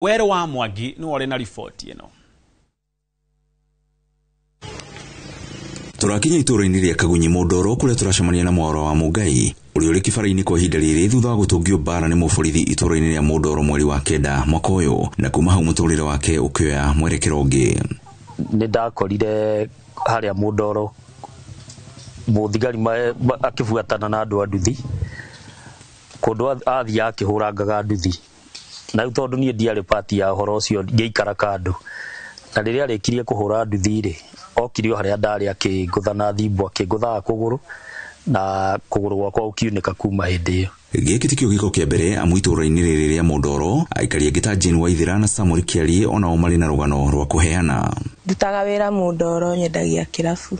Wero wa Mwangi ni wale na ripoti eno. Turakinya itũra-inĩ rĩa Kagunyi Mũndoro kũrĩa turacemania na Mwaura wa Mũngai ũrĩa ũrĩ kĩbara-inĩ kwa ihinda rĩrĩ thutha wa gũtũngio mbara nĩ mũborithi itũra-inĩ rĩa Mũndoro mweri wa kenda mwaka ũyũ na kuma hau mũtũrĩre wake ũkĩoya mwerekero ũngĩ. Nĩ ndakorire harĩa Mũndoro mũthigari akĩbuatana na andũ a nduthi kũndũ athiaga akĩhũrangaga nduthi na rĩu tondũ niĩ ndiarĩ pati ya ũhoro ũcio ngĩikara kando na rĩrĩa arĩkirie kũhũra nduthi rĩ okirio harĩa ndarĩ akĩngũthana thimbo akĩngũthaga kũgũrũ na kũgũrũ gwakwa ũkiunĩka kuma hĩndĩ ĩyo. Gĩkĩ ti kĩo gĩko kĩa mbere amu itũra-inĩ rĩrĩ rĩa Mũndoro aikari angĩ ta Jane Waithira na Samuel Kĩari onao marĩ na rũgano rwa kũheana. Ndutaga wĩra Mũndoro nyendagia kĩrabu.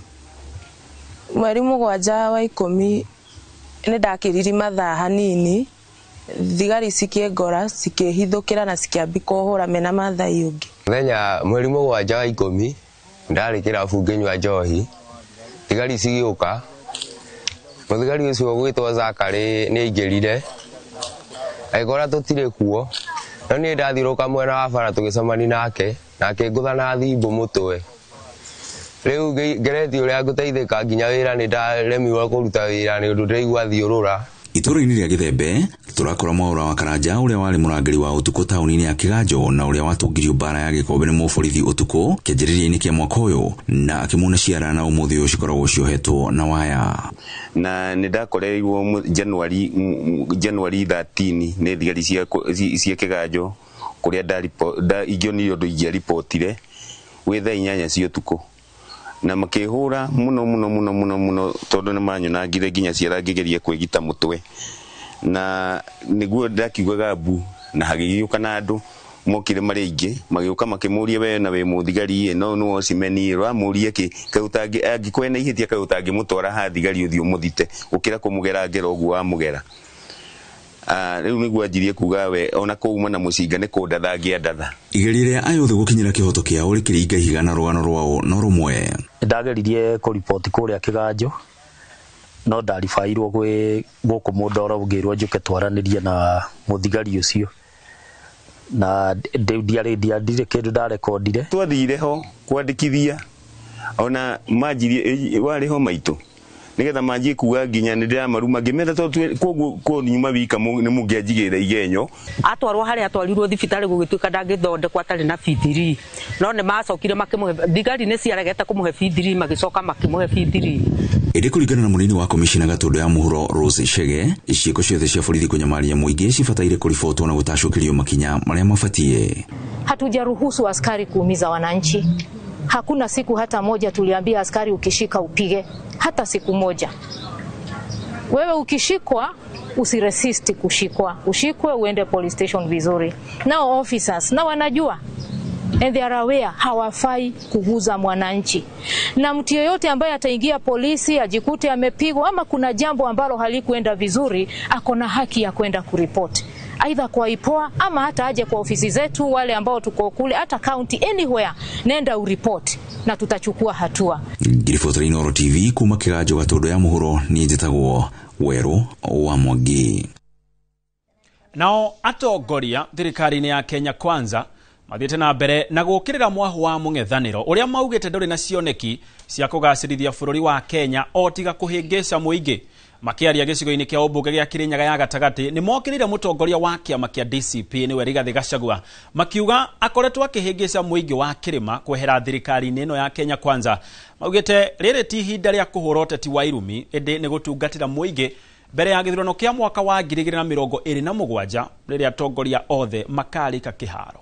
Mweri mũgwanja wa 10 nĩ ndakĩriri mathaa hanini thigari cikĩngora cikĩhithũkĩra na cikĩambi kũhũra mena mathai ũngĩ. Mũthenya mweri mũgwanja wa 10 ndarĩ kĩrabu ngĩnyua njohi thigari cigĩũka mũthigari ũcio gwĩtwo Zakari nĩ aingĩrire aigora tũtirĩ kuo no niĩ ndathiũrũka mwena wa bara tũgĩcemania nake na akĩngũthana thimbo mũtwe. Rĩu ngeretie ũrĩa ngũteithĩka nginya wĩra nĩ ndaremirwo kũruta wĩra nĩ ũndũ ndĩraigua thiũrũra. Itũra-inĩ rĩa Gĩthembe turakora Mwaura wa Karanja ũrĩa warĩ mũrangĩri wa ũtukũ taũni-inĩ ya Kĩganjo na ũrĩa watũngirio mbara ya gĩkombe nĩ mũborithi ũtukũ kĩanjĩrĩria-inĩ kĩa mwaka ũyũ na akĩmuna ciara na ũmũthĩ ũyũ cikoragwo ciohetwo na waya. Na nĩ ndakoreirwo January 13 nĩ thigari cia Kĩganjo kũrĩa ingĩ nĩ ũndũ ingĩaripotire wĩ thaa 8 cia ũtukũ na makĩhũra mũno tondũ nĩ manyonangire nginya ciara ngĩgeria kwĩgita mũtwe na nĩguo ndakiugaga mbu na hagĩgĩũka na andũ mokire marĩ aingĩ magĩũka makĩmũria we na we mũthigari no nĩ wocimeni ramũria kĩ angĩkwena ihĩtia utangĩmũtwara ha thigari ũthiũ mũthite gũkĩra kũmũgera ngero ũguo wa mũgera. Rĩu nĩguo anjirie kuga we ona kũuma na mũcinga nĩ kũndatha ngĩandatha. Igeria rĩa ayothe gũkinyĩra kĩhoto kĩao rĩkĩringa ihiga na rũgano rwao no rũmwe. Ndageririe kũripoti kũrĩa Kĩganjo no ndaribairwo gũkũ Mũndoro ngĩrwo njũke twaranĩrie na mũthigari ũcio na ndiarĩ kĩndũ ndarekondire. Twathire ho kwandĩkithia ona manjirie warĩ ho maitũ nigetha manjie kuga nginya nĩ ndĩramaruma ngĩmenda koguo nyuma wika nĩ mũngĩanjigĩra igenyo. Atwarwo harĩa atwarirwo thibitarĩ gũgĩtuĩka ndangĩthondekwo atarĩ na B3 no nĩ macokire makĩmũhe thigari nĩ ciaregete kũmũhe B3 magĩcoka makĩmũhe B3. Ĩndĩ kũringana na mũnini wa komishina Gatũndũ ya mũhuro Rose Chege ciĩko ciothe cia borithi kũnyamaria mũingĩ cibataire kũribotwo na gũtacũkĩrio makinya marĩa mabatiĩ. Hatujaruhusu askari kuumiza wananchi. Hakuna siku hata moja tuliambia askari ukishika upige, hata siku moja. Wewe ukishikwa usiresist kushikwa, ushikwe uende police station vizuri. Now officers na wanajua and they are aware hawafai kuguza mwananchi, na mtu yoyote ambaye ataingia polisi ajikute amepigwa ama kuna jambo ambalo halikuenda vizuri ako na haki ya kwenda kuripoti aidha kwa IPOA ama hata aje kwa ofisi zetu wale ambao tuko kule hata county anywhere, nenda uripoti na tutachukua hatua. Ngiribotera Inooro TV kuma Kĩganjo Gatũndũ ya mũhuro ni njĩtagwo Wero wa Mwangi. Nao atongoria thirikari-inĩ ya Kenya Kwanza mathiĩte na mbere na gũkĩrĩra mwahu wa mũng'ethanĩro ũrĩa maugĩte ndũrĩ na cioneki cia kũgacĩrithia bũrũri wa Kenya o tiga kũhĩngĩca mũingĩ. Makĩaria gĩcigo-inĩ kĩa ũmbunge gĩa Kĩrĩnyaga ya gatagatĩ nĩ mokĩrĩire mũtongoria wa kĩama kĩa DCP nĩwe Rigathĩ Gachagua makiuga akoretwo akĩhĩngĩca mũingĩ wa kĩrĩma kwehera thirikari-inĩ ĩno ya Kenya Kwanza. Maugĩte rĩrĩ ti ihinda rĩa kũhũra ũteti wa irumi ĩndĩ nĩ gũtungatĩra mũingĩ mbere ya gĩthurano kĩa mwaka wa 2027 rĩrĩa atongoria othe makarĩka kĩharo.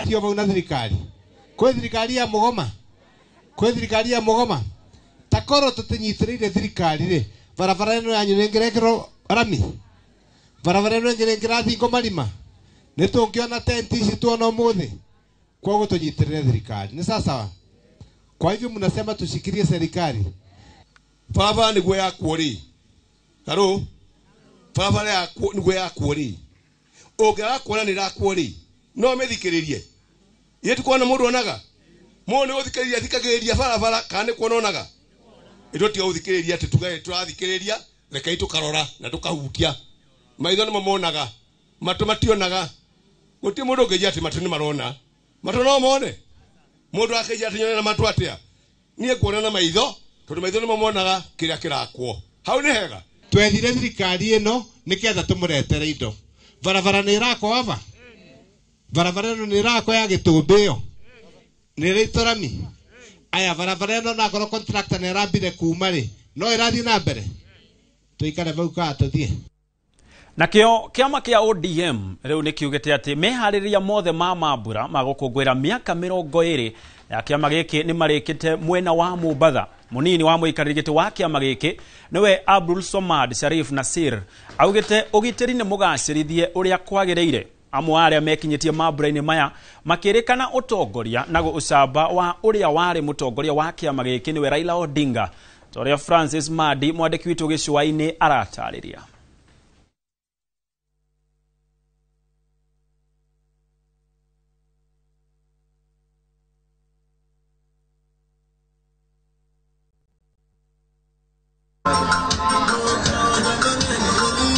Tio bauna thirikari kwĩ thirikari ya Mũgoma kwĩ thirikari ya Mũgoma takoro tũtinyitĩrĩire thirikari rĩ barabara ĩno yanyu nĩngerekero rami barabara ĩno nĩngerekera thingo marima nĩ tũngĩona tenti ici tuona ũmũthĩ kwa gũtũnyitĩrĩire thirikari nĩ sawa. Kwa hivyo mnasema tushikilie serikali barabara nĩguo yakuo rĩ haro barabara nĩguo yakuo rĩ ũngĩaga kuona nĩ ĩrakuo rĩ no mĩthikĩrĩrie yetu kuona mũndũ onaga mũndũ ũthikĩrĩria thikagĩrĩria barabara kana kuona onaga ĩtũ ti ũthikĩrĩria ati tugae tũrathikĩrĩria reke tukarora na tukahutia maitho ni mamonaga matu mationaga guti mundu ngeja ati matu ni marona matu no mone mundu akeja ati nyona matu atia nie kuona na maitho tondu maitho ni mamonaga kiria kirakwo hau ni hega twethire thirikari ino niketha tumuretere indo barabara ni irako ava barabara ino ni irako ya gitumbio ni ritorami aya barabara ino na ngoro contractor ni irambire kuma ri no irathi na mbere tuikare vau ka tuthie nakio kiama kia ODM riu nikiugite ati mehariria mothe ma mambura magukungwira miaka 20 ya kiama giki ni marikite mwena wa Mombatha. Munini wa muikarigite wa kiama giki niwe Abdul Somad Sharif Nasir augite ugitiri ni mugacirithie uria kwagireire. Amwe aria mekinyitie mambura-ini maya makirikana utongoria nago ucamba wa uria wari mutongoria wa kiama giki niwe Raila Odinga. Toria Francis Madi mwandiki witu gicua-ini aratariria.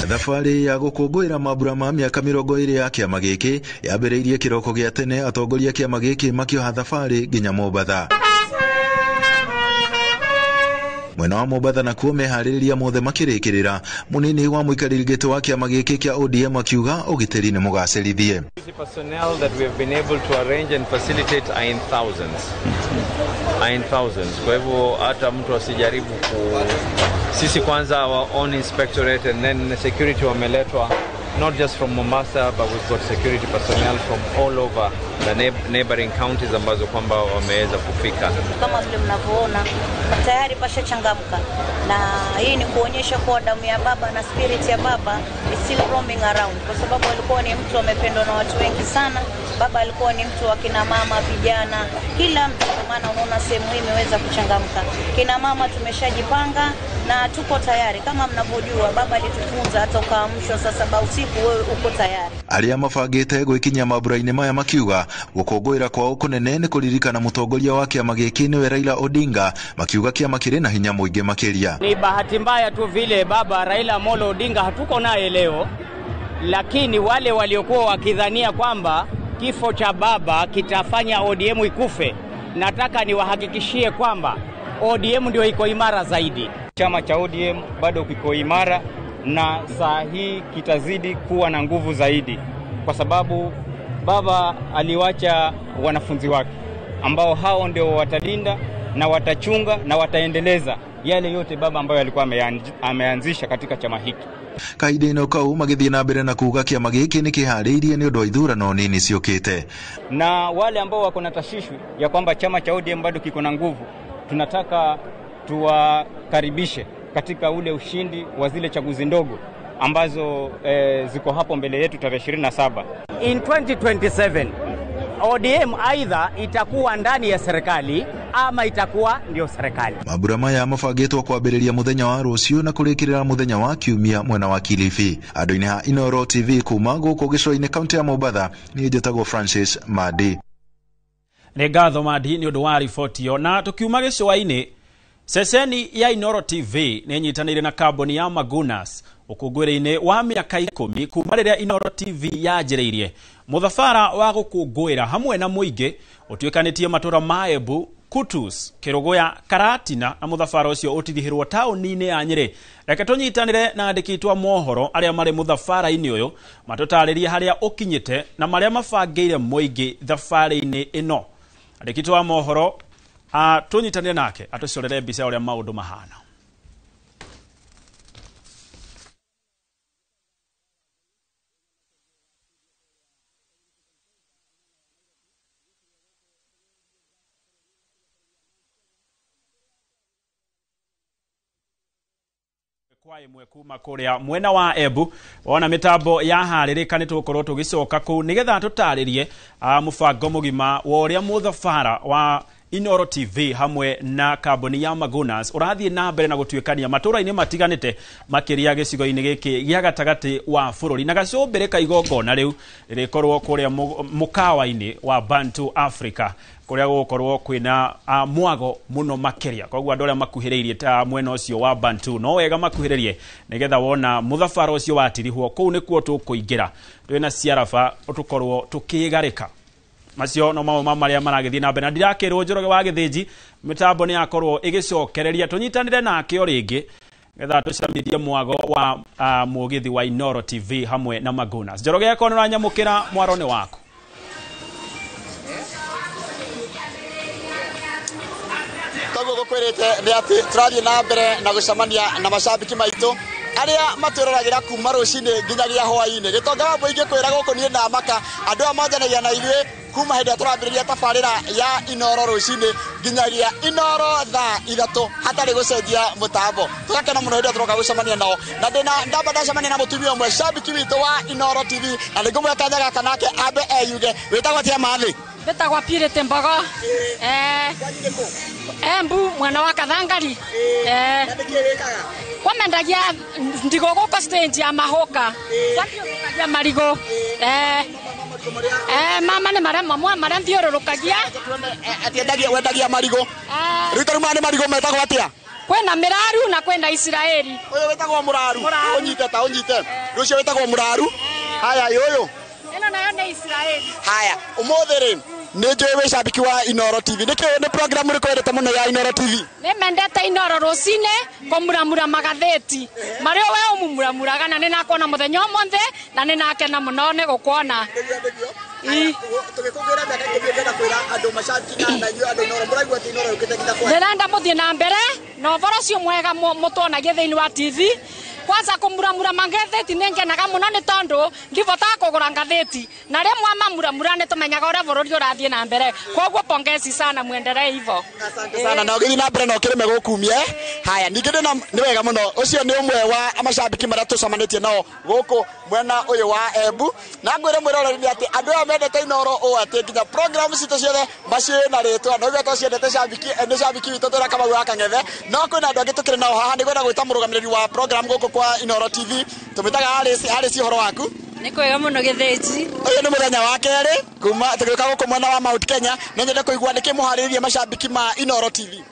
Thabarĩ ya gũkũngũĩra mambura ma mĩaka 20 ya kĩama gĩkĩ yambĩrĩirie kĩroko gĩa tene, atongoria kĩama gĩkĩ makĩoha thabarĩ nginya Mombatha. Mwena wa Mombatha nakuo meharĩrĩria mothe makĩrĩkĩrĩra. Munini wa mũikarĩri gĩtĩ wa kĩama gĩkĩ kĩa ODM akiuga ũgitĩri nĩ mũgacĩrithie. Personnel that we have been able to arrange and facilitate are in thousands. Kwa hivyo hata mtu asijaribu sisi kwanza our own inspectorate and then security wameletwa not just from Mombasa but we've got security personnel from all over the neighboring counties ambazo kwamba wameweza kufika. Kama vile mnavyoona tayari pasha changamka, na hii ni kuonyesha kwa damu ya baba na spirit ya baba is still roaming around, kwa sababu alikuwa ni mtu amependwa na watu wengi sana. Baba alikuwa ni mtu wa kina mama, vijana, kila mtu. Kwa maana unaona sehemu hii imeweza kuchangamka. Kina mama tumeshajipanga na tuko tayari. Kama mnavyojua baba alitufunza hata ukaamshwa saa 7 usiku wewe uko tayari. Aria mabangite gwikinya mambura-ini maya makiuga gukungwira kwao kunene ni kuririkana mutongoria wa kiama giki niwe Raila Odinga, makiuga kiama kiri na hinya muingi makiria. Ni bahati mbaya tu vile baba Raila Amolo Odinga hatuko naye leo, lakini wale waliokuwa wakidhania kwamba kifo cha baba kitafanya ODM ikufe, nataka niwahakikishie kwamba ODM ndio iko imara zaidi. Chama cha ODM bado kiko imara na saa hii kitazidi kuwa na nguvu zaidi, kwa sababu baba aliwacha wanafunzi wake ambao hao ndio watalinda na watachunga na wataendeleza yale yote baba ambayo alikuwa ameanzisha katika chama hiki. Kaideno kau magithie na mbere na kuuga kiama giki ni kihariirie ni undu wa ithurano nini ciukite. Na wale ambao wako na tashishwi ya kwamba chama cha ODM bado kiko na nguvu, tunataka tuwakaribishe katika ule ushindi wa zile chaguzi ndogo ambazo ziko hapo mbele yetu tarehe 27. In 2027 ODM aidha itakuwa ndani ya serikali ama itakuwa ndio serikali. Mambura maya mabangitwo kwambĩrĩria muthenya wa rũciũ na kũrĩkĩrĩra muthenya wa kiumia mwena wa Kilifi. Andũ-inĩ ha Inoro TV kuma gũkũ gĩcũa-inĩ kaunti ya Mombatha, niĩ njĩtagwo Francis Madi. Nĩ ngatho Madi nĩ ũndũ wa riboti ĩyo. Na tukiuma gĩcũa-inĩ, ceceni ya Inoro TV nĩ nyitanĩire na kambuni ya Magunas ũkũngũĩri-inĩ wa mĩaka 10 kuma rĩrĩa Inoro TV yanjĩrĩirie. Mũthabara wa gũkũngũĩra hamwe na mũingĩ ũtuĩkanĩtie matũra ma Embu, Kutus, Kĩrũgũya, Karatina na mũthabara ũcio ũtigihĩrwo taũni-inĩ ya Nyĩrĩ. Reke tũnyitanĩre na andĩki twa mohoro arĩa marĩ mũthabara-inĩ ũyũ matũtarĩrie harĩa ũkinyĩte na marĩa mabangĩire mũingĩ thabarĩ-inĩ ĩno. Andĩki twa mohoro tũnyitanĩre nake atũcorere mbica ũrĩa maũndũ mahana. Kwa imwe kuma kuria mwena wa Embu wona mitambo ya haririka nitukorwo tugicoka ku nigetha tutarĩrie mũbango mũgima wa ũrĩa mũthabara wa Inoro TV hamwe na kambuni ya Magunas urathie na mbere na gutuikania matura-ini matiganite makiria gicigo-ini giki gia gatagati wa bururi na gacumbire ka igongona riu rikorwo kuria mukawa-ini wa Bantu Africa kuria gukorwo kwina mwago muno makiria koguo andu aria makuhiriirie ta mwena ucio wa Bantu no wega makuhiririe nigetha wona muthafara ucio watirihwo kuu nikuo tukuingira twina ciarafa tukorwo tukigarika macio no mauma maria maragithii na mbere na ndirakirwo Njoroge wa Githĩnji mitambo ni yakorwo igicokereria tunyitanire nake o ringi getha tucamirie mwago wa mugithi wa Inoro TV hamwe na Magunas. Njoroge yako na nyamukira mwarone wako koguo gukwirite ni ati turathie na mbere na gucamania na macambiki maitu aria matwiraragira kuma rucini nginyagia hwaini gitonga wa muingi kwira guku nie na maka andu a manjanagia na ithuĩ kuma hindi turambiriria tabarĩra ya Inoro rucini nginyagia Inoro thaa 3 hatari gucenjia mutambo tugakena muno hindi turoka gucamania nao na ndamba ndacamania na mutumia umwe cambiki witu wa Inoro TV na ningumwe kanyaga kanake ambe eyuge witagwo tia mathi betagwa Pirete Mbogo Embu mwana wa Kathangari kwamendagia ndigo guko stage ya mahoka kwathiũrũrũkagia marigo mama nĩ marĩa mamwe marĩa thiũrũrũkagia ati wendagia marigo rĩu tarĩu maya nĩ marigo metagwo atĩa kwĩna mĩraru na kwĩna Isiraeli ũyũ wĩtagwo mũraru ũnyite rĩu ũcio wĩtagwo mũraru haya ũyũ ĩno nayo nĩ Isiraeli haya ũmũthĩ rĩ nĩ njũĩ wĩ cambiki wa Inoro TV nĩ program ũrĩkũ wendete mũno ya Inoro TV nĩ mendete Inoro rũcinĩ kũmuramura magathĩti marĩ o we ũmumuramuraga na nĩ nakuona mũthenya ũmũthĩ na nĩ nakena mũno nĩ gũkuona tũgĩkũngũĩra mĩaka ikũmi ngenda kwĩra andũ macambiki na inyuĩ andũ Inoro mũraigua atĩ Inoro yũkĩte nginya kwanyu ndĩrenda mũthiĩ na mbere na ũhoro ũcio mwega mũtuonagia thĩinĩ wa TV kwanza kumuramura magatheti nengenaga muno ni tondu ndivotaga kugura ngatheti na rimwe mamuramura ni tumenyaga uria bururi urathie na mbere koguo pongezi sana muendelee hivyo asante sana na ugithi na mbere no kirime gukumie haya ningi ni wega muno ucio ni umwe wa amacambiki maria tucamanitie nao guku mwena uyu wa Embu na ngwire mwiroreri ni ati andu aya mendete Inoro o ati nginya program citu ciothe macie na ritwa no gwa tuciendete cambiki ni cambiki witu twira kama wa Kang'ethe no kwina andu angi tukire nao haha ni gwenda gwita murugamiriri wa program guku kwa Inoro TV tumitaga Alice horo waku ni kwega muno Githĩnji uyu ni muthenya wa keri kuma tugika guku mwena wa Mount Kenya na nyende kuigua niki muhariririe macambiki ma Inoro TV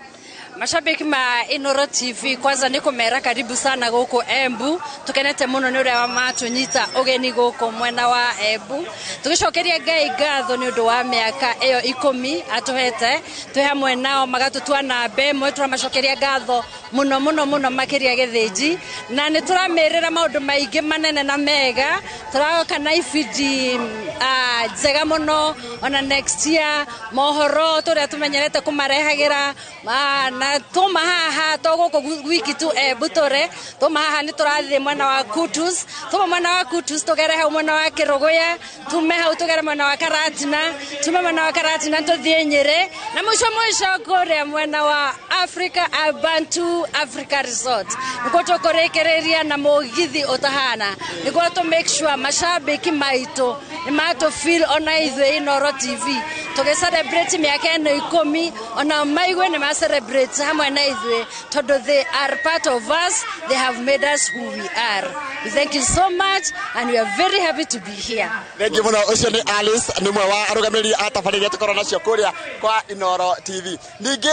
mashabiki ma Inoro TV kwanza niko mera karibu sana guku Embu tukenete muno ni uria matunyita ugeni guku mwena wa Embu tugicokeria Ngai ngatho ni undu wa miaka iyo 10 atuhete twi hamwe nao magatutua na mbemwe turamacokeria ngatho muno makiria Githĩnji na ni turamerera maundu maingi manene na mega turagoka na ifidi njega muno ona next year mohoro turia tumenyerete kumarehagira na tuma haha toguko wiki tu butore tuma haha ni turathie mwena wa Kutus tuma mwena wa Kutus tugere ha mwena wa Kirogoya tume ha tugere mwena wa Karatina tume mwena wa Karatina tuthie Nyeri na mwisho kore mwena wa Africa Bantu Africa Resort niko tukorekereria na mugithi utahana niko to make sure mashabiki maito ni mato feel ona ithuĩ Inoro TV tuge celebrate miaka eno 10 ona maigwe ni ma celebrate hamwe na ithuĩ tondu they are part of us they have made us who we are we thank you so much and we are very happy to be here thank you muno ucio ni Alice ni mwe wa arugamiriri atabarĩria tukoro nacio kuria kwa Inoro TV ningi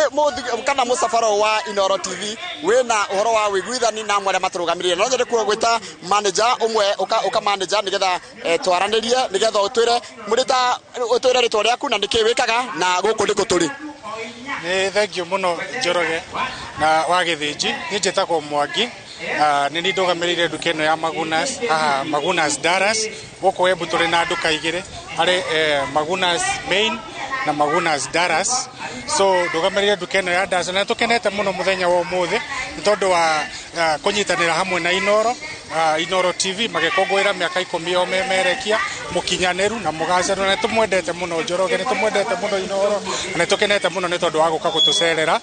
kana musafaro wa Inoro TV wina uhoro wa wiguithani na mwere maturugamirire no nyende gwita manager umwe uka manager nigetha twaranirie nigetha utwire murita utwire ritwa riaku na niki wikaga na guku ndiko turi thank you muno Njoroge na wa Githĩnji ni njĩtagwo Mwangi ni ndogamirire nduka ĩno ya Magunas Magunas Daras guku Embu turi na nduka igire ari Magunas Main na Magunas Daras so ndogamirire nduka ĩno ya Daras na tukenete muno muthenya wa umuthi tondu wa kunyitanira hamwe na Inoro TV magikongwira miaka 10 o memerekia mukinyaniru na mugacero na tumwendete muno Njoroge ni tumwendete muno Inoro na tukenete muno ni tondu wa guka gutucerera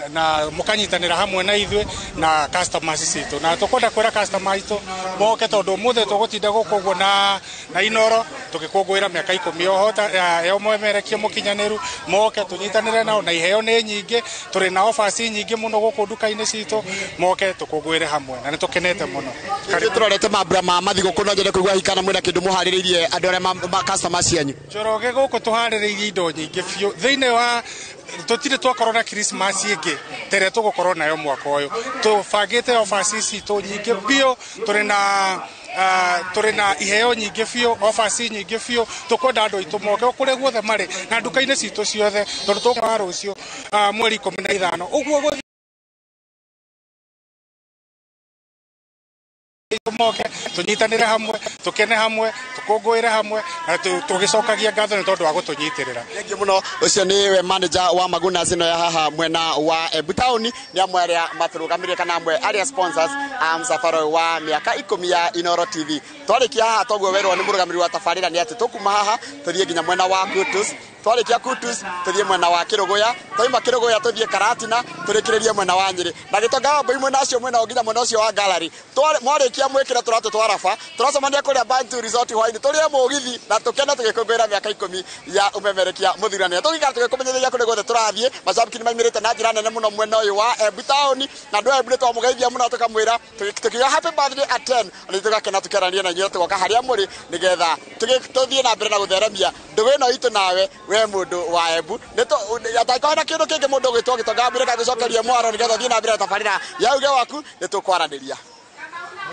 na mukanyitanira hamwe na ithuĩ na customers citu na tukwenda kwira customers citu moke tondu muthe tugutinda gukuguo na Inoro tukikungwira miaka 10 ohota yo mwemerekie mukinyaniru moke tunyitanire nao na iheo ni nyingi turi na offers nyingi muno guku duka-ini citu moke tukungwire hamwe na nitukenete muno kari turorete mambura ma mathigo no njende kuigua hikana mwina kindu muhaririirie andu aria ma customers cianyu Njoroge guku tuhaririirie indo nyingi biu thiine wa tutire twakorwo na Christmas ingi tere tugukorwo nayo mwaka uyu tubangite offers ici tu nyingi biu turi na iheo nyingi biu offers nyingi biu tukwenda andu itu moke kure guothe mari na nduka-ini citu ciothe tondu tukwa rucio mweri 15 uguo moke tunyitanire hamwe tukene hamwe tukungwire hamwe na tugicokagia ngatho ni tondu wa gutunyitirira thengi muno ucio ni we manager wa Magunas ino ya haha mwena wa Embu Town ni amwe aria maturugamirie kana amwe aria sponsors msafaro wa miaka 10 ya Inoro TV twarikia haha toguo werwo ni murugamiri wa tafarira ni ati tukuma haha tuthie nginya mwena wa Kutus twarikia Kutus tuthie mwena wa Kiruguya toima Kiruguya tuthie Karatina turikiririe mwena wa Nyeri na gitonga mboi mwena acio mwena nginya mwena ucio wa Gallery mwarikia mwikira turatu twarafa turacemania kuria Bantu Resort hwaini turia mugithi na tukena tugikungwira miaka 10 ya umemerekia muthurania tugikara tugikumenyeria kuri gothe turathie macabiki ni maimirite na njira nene muno mwena uyu wa Embu Town na ndu Embu twamugeithia muno tukamwira tukiga happy birthday at 10 ani tugakena tukerania na inyuĩ tugoka haria muri nigetha tuthie na mbere na gutheremia ndugu ino itu nawe we mundu wa Embu ataikona kindu kingi mundu gwitwo gitonga mbere kagicokeria mwaro nigetha thie na mbere tabarira yauge waku nitukwaraniria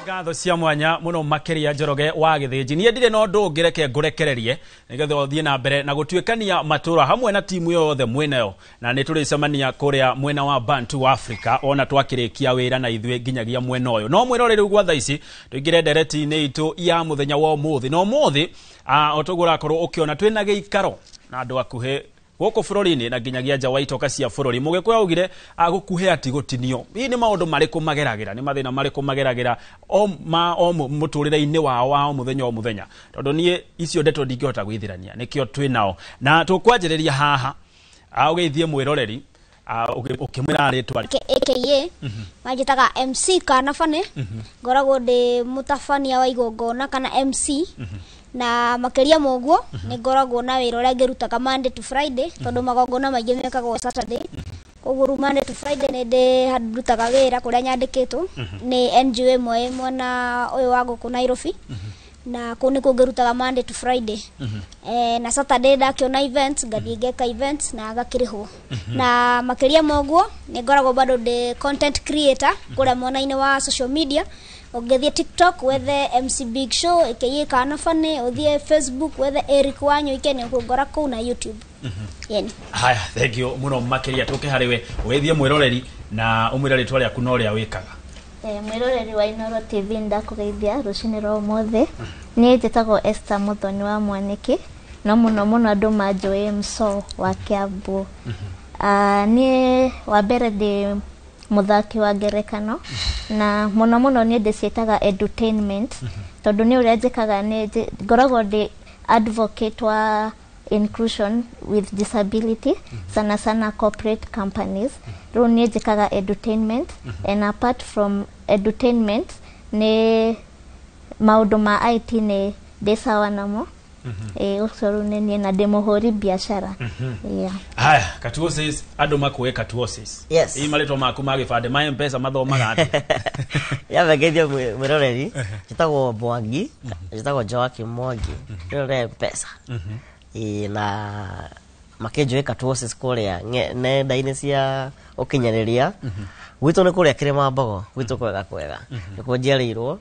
ngatho cia mwanya muno makiria Njoroge wa Githĩnji nie ndire no ndungireke ngurekererie nigetha uthie na mbere na gutuikania matura hamwe na timu yothe mwenayo na nituricemania kuria mwena wa Bantu Africa ona twakirikia wira na ithwe nginyagia mwena uyu no mwirore riu gwa thaici tuingire ndereti-ini itu ya muthenya wa umuthi no umuthi otogura korwo ukiona twina giikaro na andu akuhe goko bururi-ini na nginyagia nja wa itoka cia bururi mugikuya ugire agukuhe ati gutinio hii ni maundu mariku mageragira ni mathina mariku mageragira o muturire-ini wa muthenya o muthenya tondu nie icio ndeto ndingihota gwithirania nikio twinao na tukwanjiriria haha ugeithie mwiroreri ukimwira ritwa aka majitaga MC Kanafane ngoragwo ndi mutabania wa igongona kana MC na makeria moguo ni ngoragwo na wira uria ngirutaga Monday to Friday tondu magongona maingi mekagwo Saturday koguo Monday to Friday ni ndi handutaga wira kuria nyandikitwo ni NGO imwe mwena uyu wa guku Nairobi na kuni kungirutaga Monday to Friday na Saturday ndakiona events ngathie ngeka events na agakirihwo na makeria moguo ni ngoragwo bado ndi content creator kuria mwena-ini wa social media ungethie TikTok wethe MC Big Show aka Kanafane uthie Facebook wethe Eric Wanyo ikene kungora kuu na YouTube yani haya thank you muno makiria tuke hariwe wethie mwiroreri na umwira ritwa riaku no ria wikaga mwiroreri wa Inoro TV ndakugeithia rucini rwa mothe ni njitagwo Esther Muthoni wa Mwaniki no muno andu manjoe mso wa Kiambu ni wa mbere ndi muthaki wa ngerekano na muno ni ndicietaga edutainment tondu ni uria njikaga ni ngoragwo ndi advocate wa inclusion with disability sana corporate companies ro ni njikaga edutainment and apart from edutainment ni maundu ma IT ni ndisawa namo ucoro nini na demohori biashara haya katuosis ando makuwe katuosis yes hii maleto maku magifande ma mpesa mathomaga ati ya vegedia mwiroreri chitagwo Mwangi chitagwo Joakim Mwangi ndio mpesa na makenjo katuosis kuria nenda-ini cia ukinyaniria gwitu ni kuria kirima mbogo gwitu kwega nikuo njiarirwo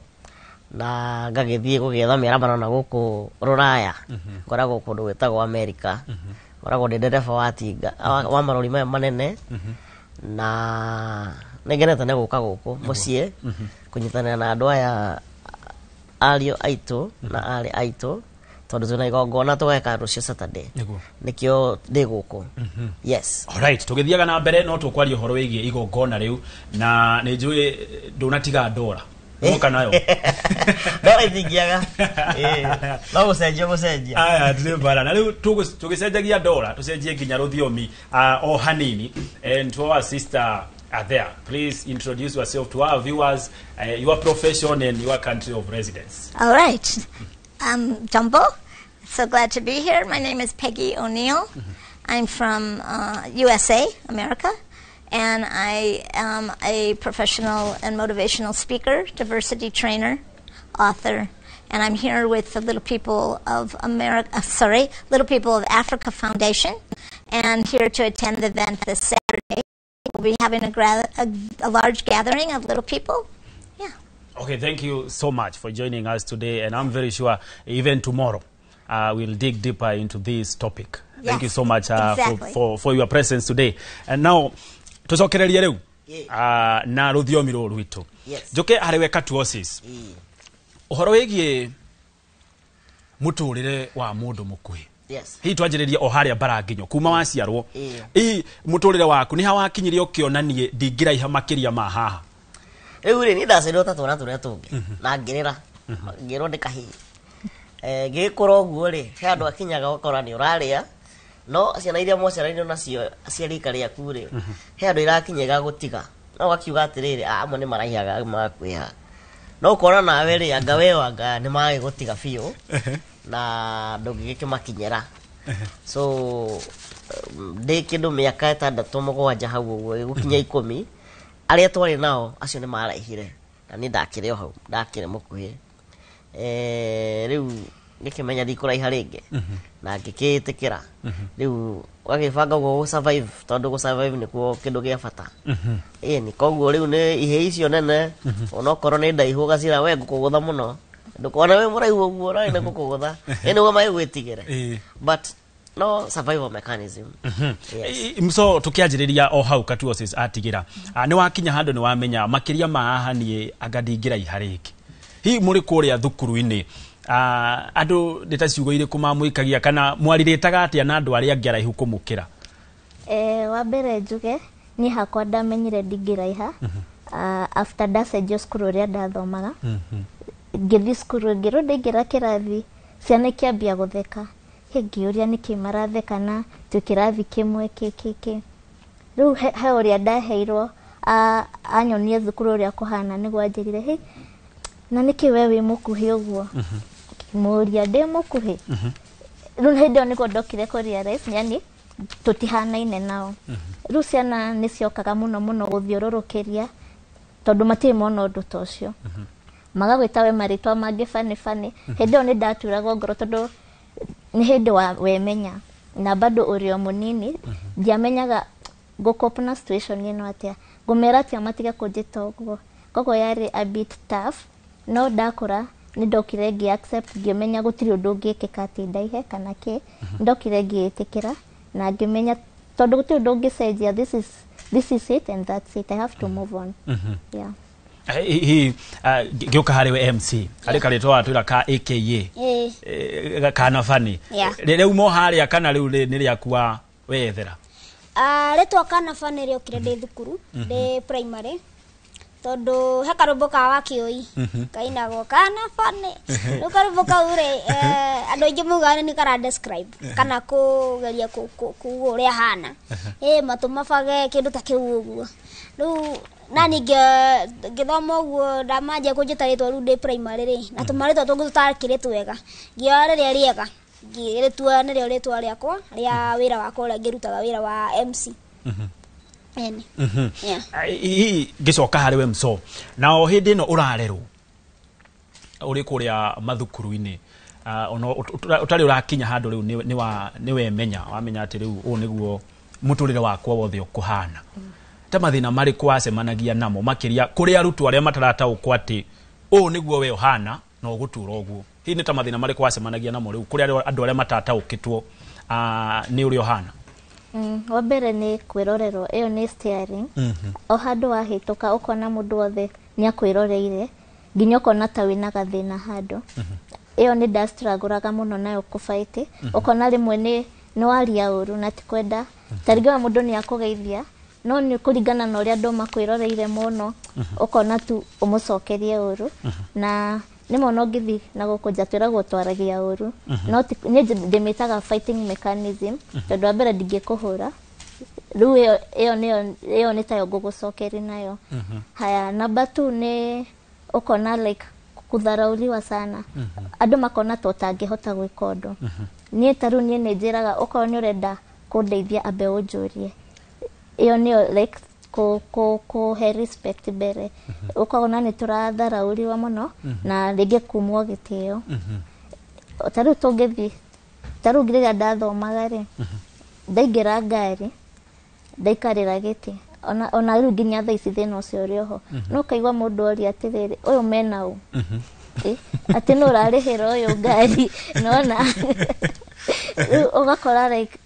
na ngagithie gugetha miramano na guku Ruraya ngoragwo kundu gwetagwo America ngoragwo ndi ndereba wa tinga wa marori maya manene na negenete ne guka guku mucie kunyitanira na andu aya ario aitu na ari aitu tondu tuna igongona tugeka rucio Saturday nikio ndi guku yes alright tugithiaga na mbere no tukwaria horo wigie igongona riu na ni njui ndunatiga ndora Muka nayo. Ndora ithigiaga. No gucenjia. Aya ndire bara. Na riu tugicenjagia ndora, tucenjie nginya ruthiomi o hanini and to our sister there. Please introduce yourself to our viewers, your profession and your country of residence. All right. Jambo. So glad to be here. My name is Peggy O'Neill. I'm from USA, America, and I am a professional and motivational speaker, diversity trainer, author, and I'm here with the Little People of Little People of Africa Foundation, and here to attend the event this Saturday. We'll be having a large gathering of little people. Okay, thank you so much for joining us today, and I'm very sure even tomorrow we'll dig deeper into this topic. Yes, thank you so much for your presence today. And now, tucokererie riu na ruthiomi ruru rwitu. Njoke hariwe Katuosis. Uhoro wigie muturire wa mundu mukuhi. Yes. Hii twanjiriria o haria Baranginyo kuma waciarwo. Muturire waku ni hawakinyirie ukionanie ndingiraiha makiria ma haha. Riu ni ndacerwo ta twana turia tungi na ngirira ngirwo ndikahi gikora uguo ri he andu akinyaga ukora ni uraria no ciana iria mwaciaraine nacio aciarika riaku ri he andu irakinyaga gutiga no akiuga atiriri amwe ni maraihaga makwiha no ukora nawe ri anga we wanga ni magi gutiga biu na ndungikimakinyira so ndi kindu miaka 6 7 hau uguo gukinya 10 aria twari nao acio ni maraihire na ni ndakire o hau ndakire mukuhi riu ngikimenya ndikuraiha ringi na ngikitikira riu wagibanga go survive tondu go survive nikuo kindu gia bata ni koguo riu ni ihe icio nene onokorwo ni ndaihu gacira we ngukugutha muno ndukona we muraihu uguo rai ngukugutha ni go mai gwitigire but no survival mechanism. So tukianjiriria o hau Katuosis atigira ni wakinya handu ni wamenya makiria ma haha ni agadingira ihariki hi muri kuria thukuru-ini andu nditaciugo ire kumamuikagia kana mwariritaga atia na andu aria ngeraihu kumukira wa mbere njuge ni hakwa ndamenyire ndingiraiha after ndacenjio cukuru uria ndathomaga ngithi cukuru ngiro ndingira kirathi ciana ikiambia gutheka ngiuria niki marathekana tukirathi kimwe kiki riu he uria ndaheirwo anyonie thukuru uria kuhana ni gwanjirire na niki we wi mukuhi uguo muria ndi mukuhi riu hindi ni ndokire ko realize yani tutihanaine nao riu ciana ni ciokaga muno guthiururukiria tondu matiri mona undu tocio magagwita we maritwa mangi fani hindi ni ndaturaga ngoro tondu ni hindi wa wemenya na bado urio munini ndiamenyaga gukopa na situation ino atia ngumera atia matiga kunjita uguo kogo yari a bit tough no ndakura ni ndokire ngi accept ngimenya gutiri undu ngikika ati ndaihe kana ki ndokire ngiitikira na ngimenya tondu gutiri undu ngicenjia this is it and that's it I have to move on. Yeah. Gioka hariwe MC arika ritwa atwira ka AKA kana fani riu mo haria kana riu ni riakua wethera ritwa kana fani rio kire ndi thukuru ndi primary tondu he karumbu ka wakioi kainagwo kana fani ru karumbu ka ure andu aingi muga ni kara describe kana kugeria ku uria hana matuma bage kindu ta kiu uguo ru nani githoma uguo ndamaje kunjita ritwa ru ndi primary ri na tumaritwa tungu tutakiritu wega ngiore ria riega ngiritua ni rio ritwa riakwa ria wira wakwa ria ngirutaga wira wa MC. Gicoka hariwe mso na o hindi no urarerwo uri kuria mathukuru-ini ono utari urakinya handu riu ni wemenya wamenya ati riu u niguo muturire wakwa wothe ukuhana ta mathina mari kwacemanagia namo makiria kuri arutwo aria matarataukwo ati u niguo we uhana no gutura uguo hi ni ta mathina mari kwacemanagia namo riu kuri andu aria matataukitwo ni uri uhana wa mbere ni kwirorerwo iyo ni steering o handu wahituka ukona mundu wothe ni akwiroreire nginya ukona ta wina gathina handu iyo ni ndastraguraga muno nayo kufight ukona rimwe ni waria uru na tikwenda tariga mundu ni akugeithia no ni kuringana na uria andu makwiroreire muno ukona tu umucokerie uru na ni mono ngithi na gukunja twiragwo twaragia uru no ni ndimitaga fighting mechanism tondu wa mbere ndingikuhura riu iyo ni tayo gugucokeri nayo haya number 2 ni ukona like kutharauliwa sana andå makona to tangĩhota gwĩka ũndũ niĩ tarĩu niĩ nĩ njĩraga okorwo nĩ ũrenda kũndeithia ambe ũnjũrie ĩyo nĩyo like kũhe respect mbere ũkona nĩ tũratharaũriwa mũno na rĩngĩ kumwo gĩtĩo tarĩu tũngĩthiĩ tarĩu rĩrĩa ndathomaga rĩ ndaingĩra ngari ndaikarĩra gĩtĩ ona rĩu nginya thaa ici thĩna ũcio ũrĩ oho no kaigua mũndũ oria atĩrĩrĩ ũyũ mena ũ atĩ nĩ ũrarĩhĩra ũyũ ngari nona ũgakora like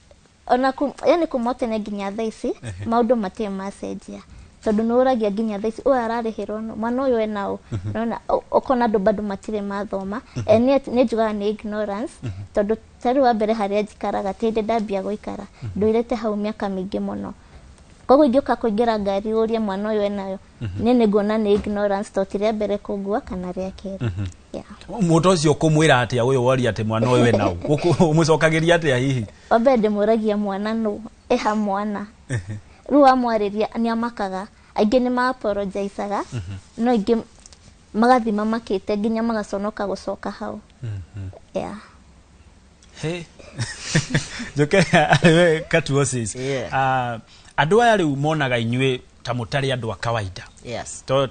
ona yani kuma tene nginya thaa ici maũndũ matirĩ macenjia tondũ nĩ ũragia nginya thaa ici ũyũ ararĩhĩrwo mwana ũyũ ena ũ nona ũkona andũ bado matirĩ mathoma nĩ njugaga nĩ ignorance tondũ tarĩu wa mbere harĩa njikaraga tĩndĩ ndambia gũikara ndũirĩte hau mĩaka mĩingĩ mũno koguo ingĩũka kũingĩra ngari ũrie mwana ũyũ enayo niĩ nĩ nguona nĩ ignorance to ti rĩa mbere kũngua kana rĩa kerĩ mũndũ ũcio ũkũmwĩra atĩa ũyũ woria atĩ mwana ũyũ ena ũ ũmũcokagĩria atĩa hihi wambere ndĩmũragia mwana nũ ĩha mwana rĩu wamwarĩria nĩ amakaga aingĩ nĩ ma-apologize-aga no aingĩ magathi mamakĩte nginya magaconoka gũcoka hau njoke arĩwe Katuosis andũ aya rĩu monaga inyuĩ ta mũtarĩ andũ a kawaida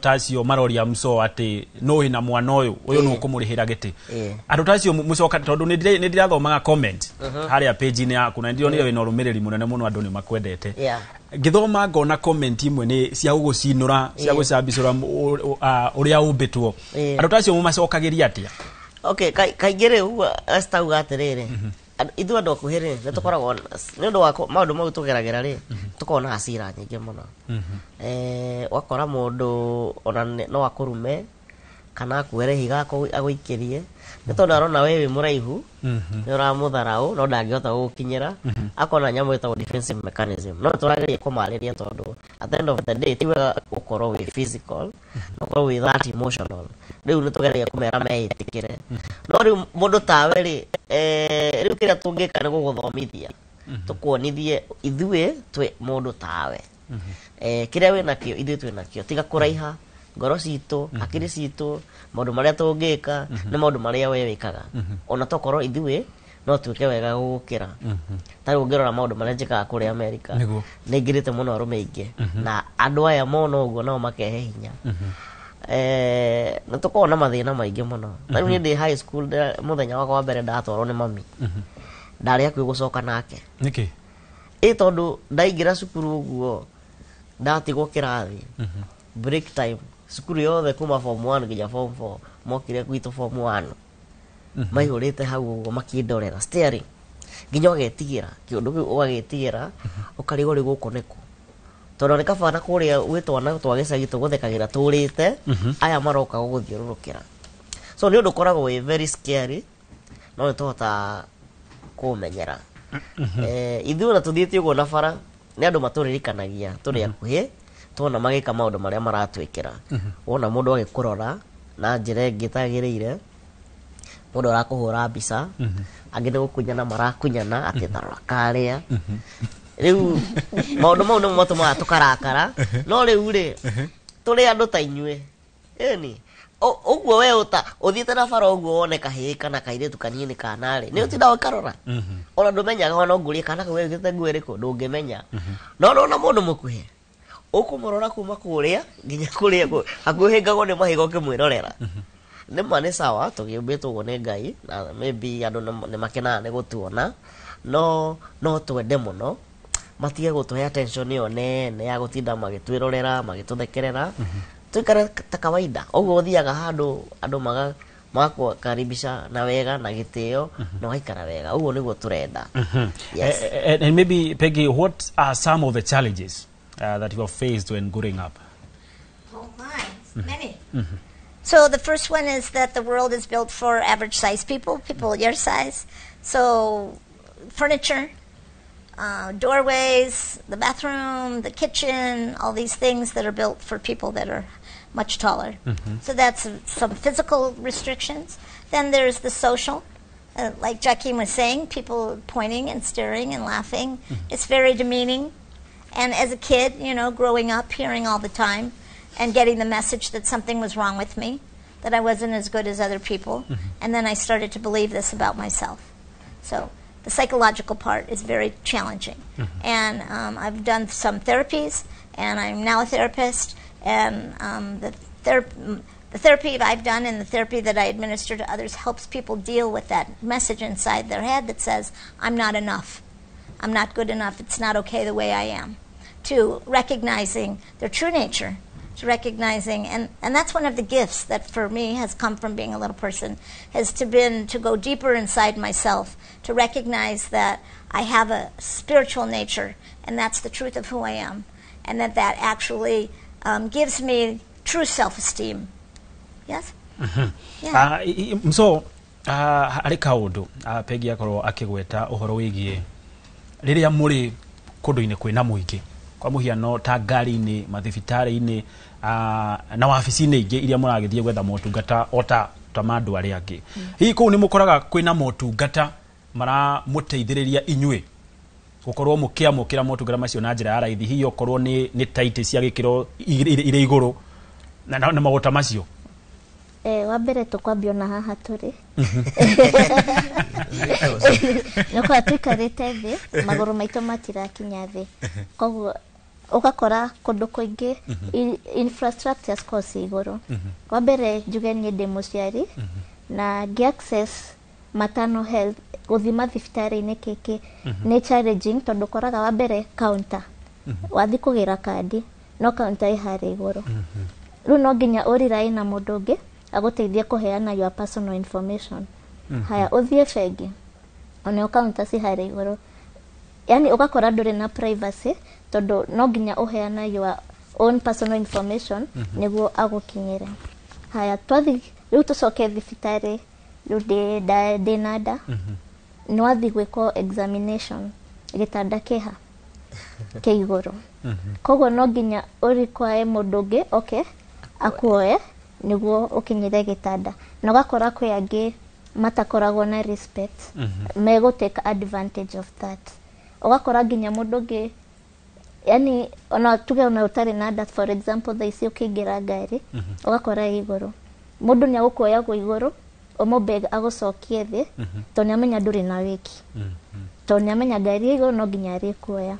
tacio maroria mso atĩ no ĩna mwana ũyũ nĩ ũkũmũrĩhĩra gĩtĩ andũ tacio mũcoka tondũ nĩ ndirathomaga comment harĩa page-inĩ yaku na ndionire wĩna ũrũmĩrĩri mũnene mũno andũ nĩ makwendete ngĩthoma ngona comment imwe nĩ cia gũgũcinũra cia gũcambicũra ũrĩa ũmbĩtwo andũ tacio mũmacokagĩria atĩa kaingĩ rĩu astauga atĩrĩrĩ ithuĩ andũ akuhĩ rĩ nĩ tũkoragwo nĩ ũndũ wa maũndũ mau tũgeragĩra rĩ tũkoragwo na hasira nyingĩ mũno wakora mũndũ ona no akũrume kana akuere higa agũikĩrie nĩ tondũ arona we wĩ mũraihu nĩ ũramũtharaũ no ndangĩhota gũgũkinyĩra akona nyamũ ĩtagwo defensive mechanism no tũrageria kũmarĩria tondũ at the end of the day ti wega gũkorwo wĩ physical ũkorwo wĩ that emotional rĩu nĩ tũgeregia kũmera meĩtĩkĩre no rĩu mũndũ tawe rĩ rĩu kĩrĩa tũngĩka nĩ gũgũthomithia tũkuonithie ithuĩ twĩ mũndũ tawe kĩrĩa wĩ nakĩo ithuĩ twĩ nakĩo tiga kũraiha ngoro citũ hakiri citũ maũndũ marĩa tũngĩka nĩ maũndũ marĩa we wĩkaga ona tokorwo ithuĩ no tuĩke wega gũgũkĩra tarĩ ũngĩrora maũndũ marĩa njĩkaga kũrĩa Amerika nĩ ngirĩte mũno arũme aingĩ na andũ aya mona ũguo nao makehe hinya nĩ tũkoragwo na mathĩna maingĩ mũno na rĩu niĩ ndĩ high school mũthenya wakwa wa mbere ndatwarwo nĩ mami ndarĩ hakuhĩ gũcoka nake nĩkĩ tondũ ndaingĩra cukuru ũguo ndatigwo kĩrathi break time cukuru yothe kuma form 1 nginya form 4 mokire gwitũ form 1 maihũrĩte hau ũguo makĩndorera staring nginya ũgetigĩra kĩũndũ kĩu ũgagetigĩra ũkarigwo rĩ gũkũ nĩkũ tondũ nĩ kabana kũrĩa gwĩ twana twa gĩcagi tũgũthekagĩra tũrĩte aya maroka gũgũthiũrũrũkĩra so nĩ ũndũ ũkoragwo wĩ very scary no nĩ tũhota kũũmenyera ithuĩ ona tũthiĩte ũguo na bara nĩ andũ matũririkanagia tũrĩ hakuhĩ tuona magĩka maũndũ marĩa maratwĩkĩra wona mũndũ agĩkũrora na njĩra ĩngĩ ĩtagĩrĩire mũndũ arakũhũra mbica angĩ nĩ gũkunyana marakunyana atĩ tarora karĩa rĩu maũndũ mau nĩmo matũmaga tũkarakara no rĩu rĩ tũrĩ andũ ta inyuĩ ĩni ũguo we ũthiĩte na bara ũguo wone kahĩĩ kana kairĩtu kanini kanarĩ nĩ ũtinda ũkarora ona ndũmenyaga ona ũngũrie kana kau wĩkĩte nguo ĩrĩkũ ndũngĩmenya no ona mũndũ mũkuhĩ ũkũmũrora kuma kũrĩa nginya kũrĩa hakuhĩngagwo nĩ mahiga ũkĩmwĩrorera nĩma nĩ sawa tũgĩũmbĩtwo ũguo nĩ Ngai na maybe andũ nĩ makenaga nĩ gũtuona no twende mũno matige gũtũhe attention ĩyo nene ya gũtinda magĩtwĩrorera magĩtũthekerera tuikare ta kawaida ũguo ũthiaga handũ andũ magakaribisha na wega na gĩtĩo na waikara wega ũguo nĩguo tũrenda. And maybe Peggy, what are some of the challenges that you have faced when growing up? Oh my, many. So the first one is that the world is built for average size people your size. So furniture, doorways, the bathroom, the kitchen, all these things that are built for people that are much taller. So that's some physical restrictions. Then there's the social, like Jackie was saying, people pointing and staring and laughing. It's very demeaning. And as a kid, growing up, hearing all the time and getting the message that something was wrong with me, that I wasn't as good as other people. And then I started to believe this about myself. So the psychological part is very challenging. And I've done some therapies, and I'm now a therapist. And the therapy I've done and the therapy that I administer to others helps people deal with that message inside their head that says, I'm not enough. I'm not good enough. It's not okay the way I am. To recognizing their true nature, to recognizing, and that's one of the gifts that for me has come from being a little person, has to go deeper inside myself, to recognize that I have a spiritual nature, and that's the truth of who I am, and that actually gives me true self-esteem. Yes? Yeah. So, ari kaundu Peggy akorwo akigweta uhoro wigie riria muri kundu-ini kwina muingi kwa muhiano ta ngari-ini mathibitari-ini na wabici-ini ingi iria muragithie gwetha motungata ota tamandu ari angi hihi kuu ni mukoraga kwina motungata mara muteithiriria inyue gukorwo mukiamukira motungata macio na njira ya raithi hihi okorwo ni taiti cia gikiro ire iguru na magota macio wambere tukwambia na haha turi noko tuikarite thi maguru maitu matirakinya thi koguo ugakora kundu kuingi infrastructure cost iguru wambere njuge ni ndi muciari na access maternal health guthima thibitari-ini kiki ni challenging tondu koraga wambere counter wathi kugira kandi no counter ihari iguru riu no nginya urirai na mundu ungi aguteithia kuheana your personal information haya uthie bengi ona counter si hari iguru yani ugakora nduri na privacy tondu no nginya uheana your own personal information niguo agukinyire haya twathi riu tucoke thibitari riu ndi nada nwathi gwiko examination gitanda kiha ke iguru koguo no nginya urikwae mundu ungi okay akuoe niguo ukinyire gitanda na ugakora kwi angi matakoragwo na respect mego take advantage of that ugakora nginya mundu ungi yani ona tuge ona utari na that for example they say ukigira ngari ugakora iguru mundu ni agukuoya go iguru omobeg agucokie thi to ni amenya nduri na wiki to ni amenya ngari iguru no nginya ari kuoya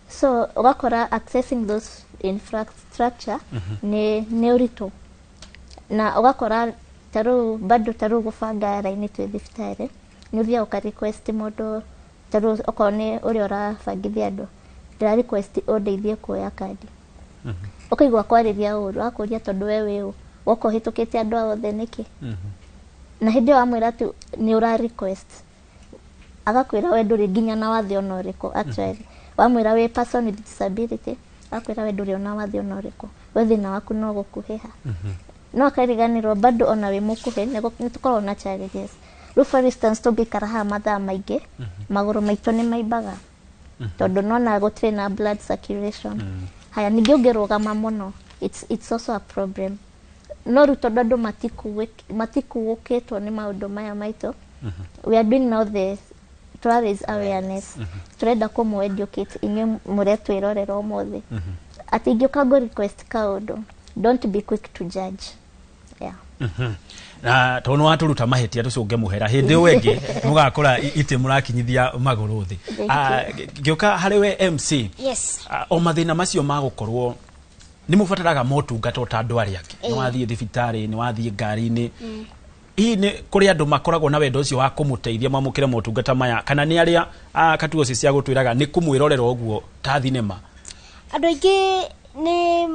so ugakora accessing those infrastructure ni urito na ugakora taru gubanga raini twi thibitari ni uthia uka request mundu taru okone uri ora bangithia andu ndira request undeithie kuoya kandi ukaigwa kwariria uru akuria tondu wewe woko hitukite andu othe niki na hindi wa mwira tu ni ura request agakwira we nduri nginya na wathi ona uriko actually wa mwira we person with disability akwira we nduri ona wathi ona uriko we thina waku no gukuhiha no akariganirwo bado ona we mukuhe nitukorwo na challenges ru for instance tungikara ha mathaa maingi maguru maitu ni maimbaga tondu nona gutire na blood circulation haya ningi ungirugama muno it's also a problem no ru tondu andu matikuukitwo ni maundu maya maitu we are doing now the to raise awareness turenda kumu educate inyu muretu irorero mothe ati ingioka go request kaundu don't be quick to judge yeah na tono waturuta mahetia tucunge muhera hindi wengi mugakora ite murakinyithia maguru thi gioka hariwe MC yes o mathina macio magukorwo ni mubataraga motungata ta andu ari angi ni wathie thibitari ni wathie ngari-ini hii ni kuri andu makoragwo na wendo ucio wa kumuteithia mamukire motungata maya kana ni aria katuo cia gutwiraga ni kumwirorero uguo ta thinema andu aingi ni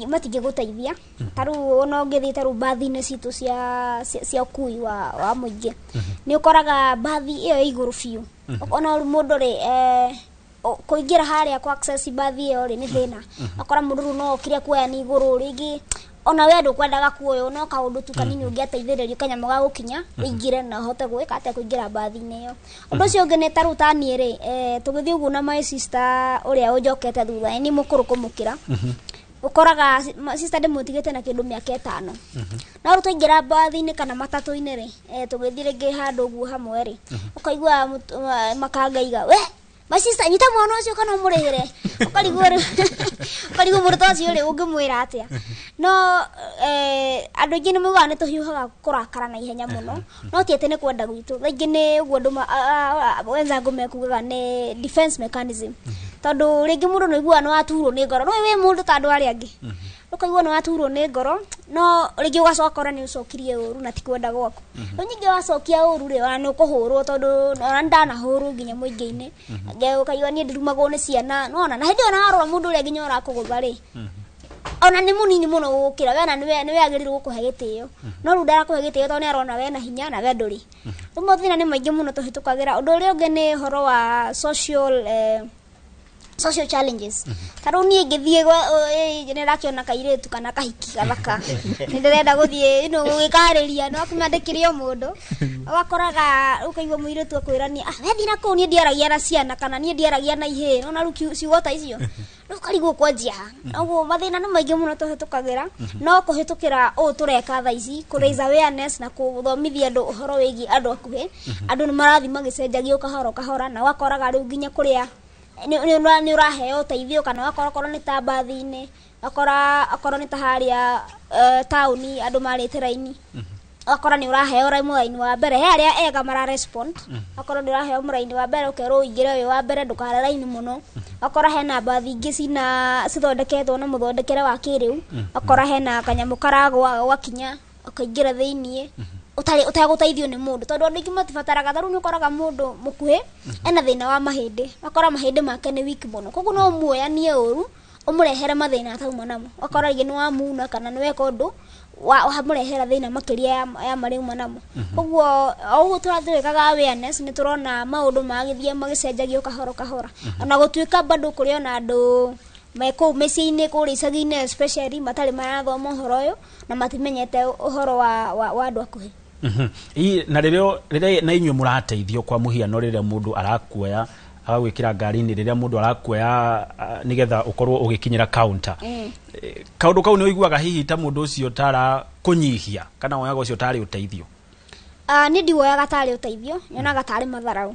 matige guteithia taru ona ngithi taru bathi-ini citu cia ukui wa muingi ni ukoraga bathi iyo iguru fiu ona mundu ri kuingira haria ku access bathi iyo ri ni thina akora mundu no okire kuoya ni iguru ringi ona we andu kwendaga kuoyo no kaundu tu kanini ungiateithiririo kanyamo ga gukinya uingire na hote gwika ate kuingira bathi-ini iyo undu cio ngi ni taru tani ri tugithii ugu na my sister uria ujokete thutha ni mukuru kumukira ukoraga sister demutigite na kindu miaka 5 na ru tuingira bathi-ini kana matatu-ini ri tugithii ringi handu ugu hamwe ri ukaigwa makangaiga we my sister nyita mwana ucio kana murihire ukarigwo murto ucio ri ungimwira atia no andu ingi ni muga ni tuhiuhaga kurakara na ihenya muno no ti ati ni kwenda gwitu thaingi ni uguo andu wenzangu mekugaga ni defense mechanism tondu ringi mundu no igua no aturwo ni ngoro no we mundu ta andu ari angi ukaigua no aturwo ni ngoro no ringi ugacokora ni ucokirie uru na ti kwenda gwaku no nyingi wacokia uru ri wana no kuhurwo tondu ona ndana huru nginya muingi-ini nge ukaigua ni ndirumagwo ni ciana no ona na hindi ona arora mundu uri nginya urakugutha ri ona ni munini muno gukira we na ni we agirirwo gukuhe gitio no ru ndara kuhe gitio tondu ni arona we na hinya na we nduri rumo thina ni maingi muno tuhitukagira undu uri ungi ni horo wa social challenges taru ni ngithie ni rakiona kairetu kana kahiki gathaka ni ndirenda guthie gikariria no akimandikirio mundu wakoraga ukaigwa muiretu akwirania we thina ku ni ndiaragia na ciana kana ni ndiaragia na ihe no na ruki ciugota icio no karigwo kwanjia noguo mathina ni maingi muno tuhitukagira no kuhitukira tureka tha ici ku raise awareness na kuthomithia andu uhoro wigi andu akuhe andu ni marathi magicenjagio kahora na wakoraga riu nginya kuria ni uraheo uteithio kana wakora ni ta bathi-ini akora ni ta haria tauni andu marite raini akora ni uraheo raini wa mbere he aria ega mara respond akora ni uraheo muraini wa mbere ukero ingire uyu wa mbere ndukare raini muno akora hena bathi ingi cithondeketwo na muthondekere wa kiriu akora hena kanyamu karagwa wakinya akaingira thiini utaguteithio ni mundu tondu andu ingi matibataraga tharu ni ukoraga mundu mukuhi ena thina wa mahindi akora mahindi make ni weak muno koguo no muoyanie uru umurehere mathina atauma namo akora igi ni wa muna kana ni weka undu wa murehera thina makiria ya mariuma namo koguo oguo turathirikaga awareness ni turona maundu magithie magicenjagio kahora ona gutuika bado kuri ona andu meko meci-ini kuri icagi-ini especially matari marathoma uhoro uyu na matimenyete uhoro wa andu akuhi na riria na inyuĩ mũrateithio kwa mũhiano riria mundu arakuoya agagwĩkĩra ngari-inĩ riria mundu arakuoya nigetha ukorwo ugikinyira counter kaundu kau ni uiguaga hihi ta mundu ucio tara kunyihia kana woyaga ucio tari uteithio ni ndiwoyaga tari uteithio nyonaga tari matharau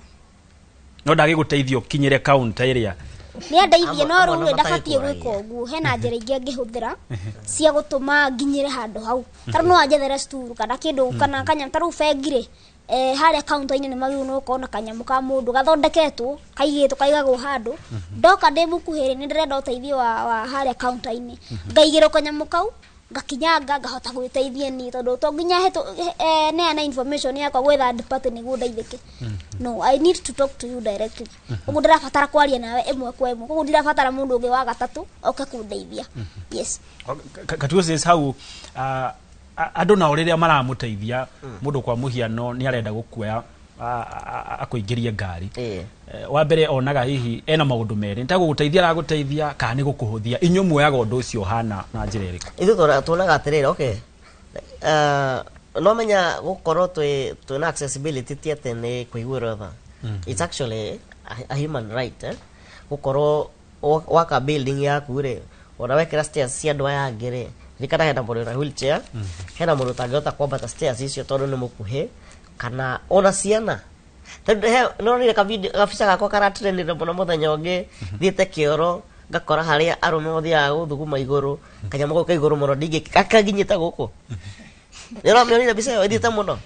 no ndagĩgũteithio kinyire counter iria ni andeithie no ru ndabatie gwika uguo hena njira ingi ngihuthira cia gutuma nginyire handu hau taru no anjethere sturu kana kindu kana kanya taru bengire haria counter-ini ni magiru no kona kanyamu ka mundu gathondeketwo kaigitwo kaigagwo handu ndoka ndi mukuhiri ni ndirenda uteithio wa haria counter-ini ngaigirwo kanyamu kau ngakinyanga ngahota gwiteithia ni tondu to nginya neana information yakwa gwetha third party niguo ndeithike no I need to talk to you directly ugu ndirabatara kwaria nawe imwe kwa imwe ugu ndirabatara mundu ungi wa gatatu oke kundeithia yes katuo hau andu na riria maramuteithia mundu kwa muhiano ni arenda gukuoya akuingirie ngari wa mbere onaga hihi ena maundu meri ntaguguteithia araguteithia kana ni gukuhuthia inyu muoyaga undu ucio hana na njira iriku ithu tuonaga atirira okay no menya gukorwo twina accessibility tiate ni kuiguira tha it's actually a human right gukorwo waka building yaku ri ona wekira stairs cia andu aya angi ri rikana hena mundu na wheelchair hena mundu tangihota kwambata stairs icio tondu ni mukuhi kana ona ciana no ni kabica gakwa karatrenire muno muthenya ungi thiite kioro ngakora haria arume othiaga guthuguma iguru kanyamu gau ka iguru muno ndingi akaginyita guku nira mionire bica yo ithiite muno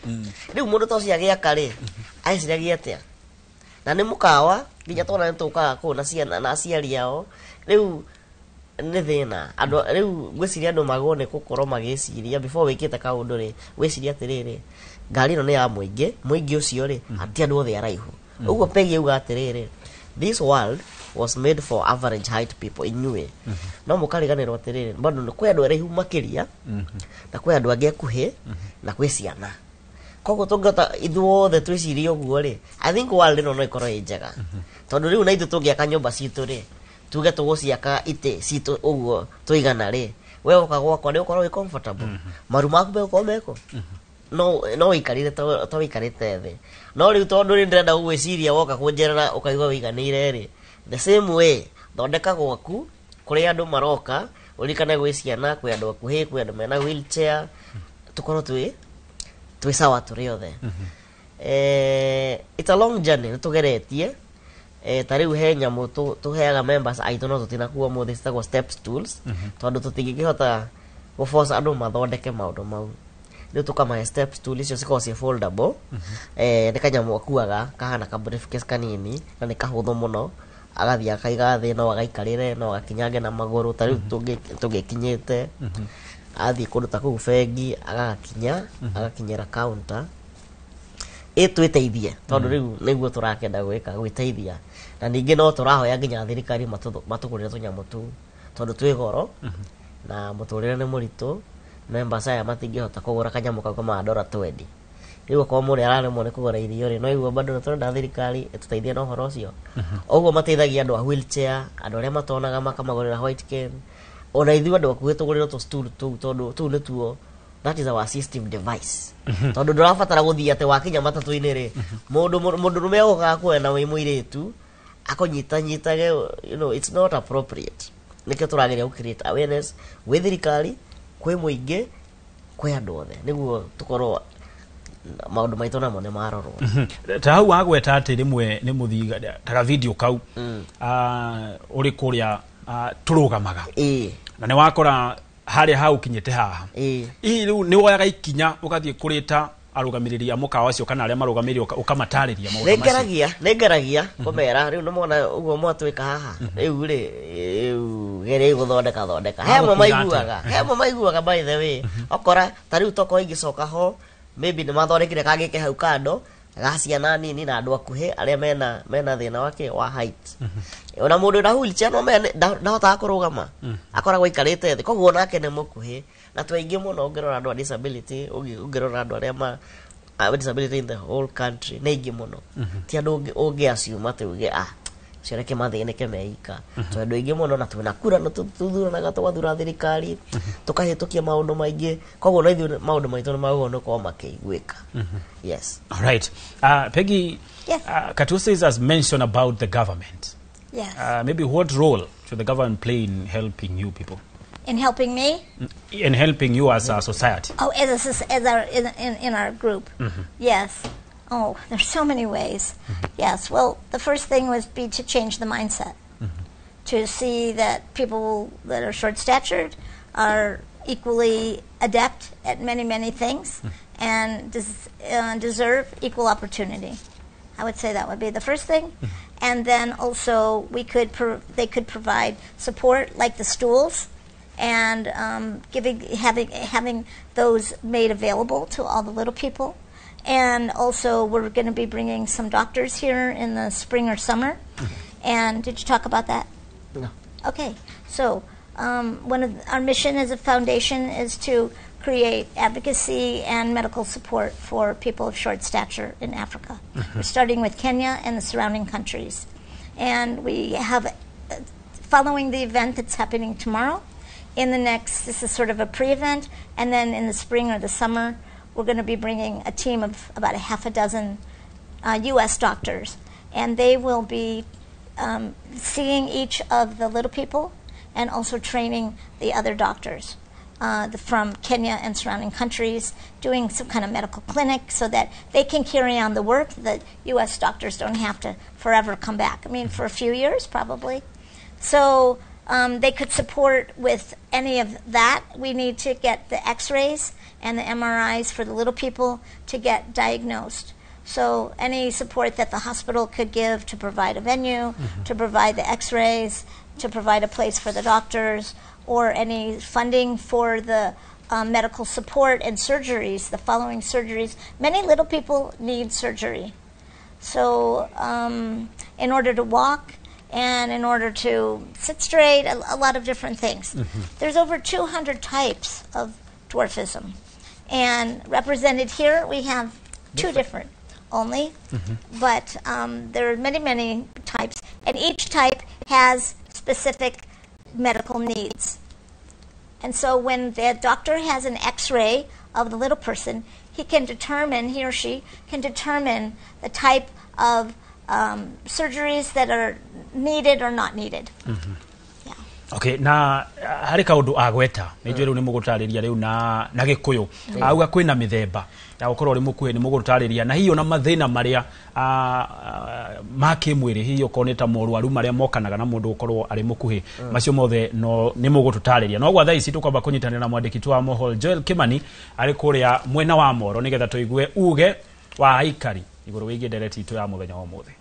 riu mundu to cia giaka ri aiciragia atia na ni mukawa nginya tona nitukaga ku na ciana na aciari ao riu ni thina andu riu gwiciria andu magone gukorwo magiciria before wikite kaundu ri wiciria atiriri ngari no ni ya muingi ucio ri ati andu othe araihu uguo Peggy uga atiriri this world was made for average height people inyue no mukariganirwo atiriri bado ni kwi andu araihu makiria na kwi andu angi akuhi na kwi ciana koguo tungata ithuothe twiciria uguo ri I think world no ikorwo njega tondu riu na ithu tungiaka nyumba citu ri tuge tuguciaka ite citu uguo tuigana ri we ukagwa kwa ni ukorwo comfortable maru maku be ukomeko no ikarire to ikarite thi no riu tondu ri ndirenda gwiciria woka kunjerera ukaigwa wiganire ri the same way thondeka gwaku kuri andu maroka urikane gwi ciana kwi andu akuhi kwi andu mena wheelchair tukorwo twi sawa turi othe it's a long journey tugeretie ta riu he nyamu tuheaga members aitu no tutinakuo muthi citagwo step stools tondu tutingĩhota gũforce andũ mathondeke maũndũ mau rĩu tukamahe step stool icio cikorwo ciĩ foldable nĩ kanyamu akuaga kahana ka briefcase kanini na nĩ kahũthũ mũno agathia akaiga thĩ no agaikarĩre no agakinyange na magũrũ ta rĩu tũngĩkinyĩte athiĩ kũndũ ta kũu bengi agakinyĩra counter twĩteithie tondũ rĩu nĩguo tũrakenda gwĩteithia na ningĩ no tũrahoya nginya thirikari matũgũrĩre tũnyamũ tũu tondũ twĩ goro na mũtũrĩre nĩ mũritũ members aya matingĩhota kũgũra kanyamũ kau kama $20 rĩu okorwo mũndũ araremwo nĩ kũgũra irio rĩ no iguo bado nĩtũrenda thirikari ĩtũteithie na ũhoro ũcio ũguo mateithagia andũ a wheelchair andũ arĩa matonaga makamagũrĩra white cane ona ithuĩ andũ akuhĩ tũgũrĩrwo tũstool tũu tondũ tũu nĩtuo that is our assistive device tondu ndurabatara guthia ate wakinya matatu-ini ri mundu rume agoka kwena wi muiritu akonyitanyitage you know it's not appropriate nike turageria ku create awareness with thirikari kwi muingi kwi andu othe niguo tukorwo maundu maitu namo ni marorwo ta hau wagweta ati rimwe ni muthiga ta video kau uri kuria turugamaga na ni wakora haria hau kinyete haha riu ni woyaga ikinya ugathie kurita arugamiriri amukawa acio kana aria marugamiriri ukamatariria maundu macio nengeragia kumera riu no mona uguo mwatwika haha riu ri gere guthondeka hemo maiguaga by the way okora tariu toko ingicoka ho maybe ni mathondekire kangike hau kando gaciana nini na andu akuhe aria mena thina wake wa height ona mundu na wheelchair no ndahota kurugama akoragwo ikarite thi koguo nake ni mukuhi na twaingi muno ngirora andu a disability ngirora andu aria ma disability in the whole country na ingi muno ti andu ungiasuma tuge cioreke mathinike meika tondu ingi muno na twina kura no tuthuranaga twathura thirikari tukahitukia maundu maingi koguo no ithu maundu maitu maguo no kwa makeigwika yes all right Peggy Katusi has mentioned about the government. Yes. Maybe what role should the government play in helping you people? In helping me? In helping you as a society. Oh, in our group. Yes. Oh, there's so many ways. Yes. Well, the first thing would be to change the mindset. To see that people that are short-statured are equally adept at many, many things and deserve equal opportunity. I would say that would be the first thing. And then also they could provide support like the stools and having those made available to all the little people. And also we're going to be bringing some doctors here in the spring or summer. And did you talk about that? No. Okay. So one of our mission as a foundation is to create advocacy and medical support for people of short stature in Africa. We're starting with Kenya and the surrounding countries. And we have, following the event that's happening tomorrow, this is sort of a pre-event, and then in the spring or the summer, we're going to be bringing a team of about six U.S. doctors. And they will be seeing each of the little people and also training the other doctors. From Kenya and surrounding countries, doing some kind of medical clinic so that they can carry on the work that U.S. doctors don't have to forever come back. I mean, for a few years, probably. So they could support with any of that. We need to get the x-rays and the MRIs for the little people to get diagnosed. So any support that the hospital could give to provide a venue, to provide the x-rays, to provide a place for the doctors, or any funding for the medical support and surgeries, the following surgeries. Many little people need surgery. So in order to walk and in order to sit straight, a lot of different things. There's over 200 types of dwarfism. And represented here, we have two different only. But there are many, many types. And each type has specific medical needs. And so when the doctor has an x-ray of the little person, he or she can determine the type of surgeries that are needed or not needed. Okay, na hari kaundu agweta ni njwe riu ni mugutariria riu na gikuyu auga kwina mithemba ya gukorwo ri mukuhe ni mugutariria na hiyo na mathina maria makimwiri hiyo koneta morwaru maria mokanaga na mundu gukorwo ari mukuhe macio mothe no ni mugutariria no gwa thaici tukwamba kunyitanira na mwandiki tu wa Mohol Joel Kimani ari kuria mwena wa Moro nigetha tuigue uge wa aikari iguru wigie ndereti tu ya muthenya wa muthe.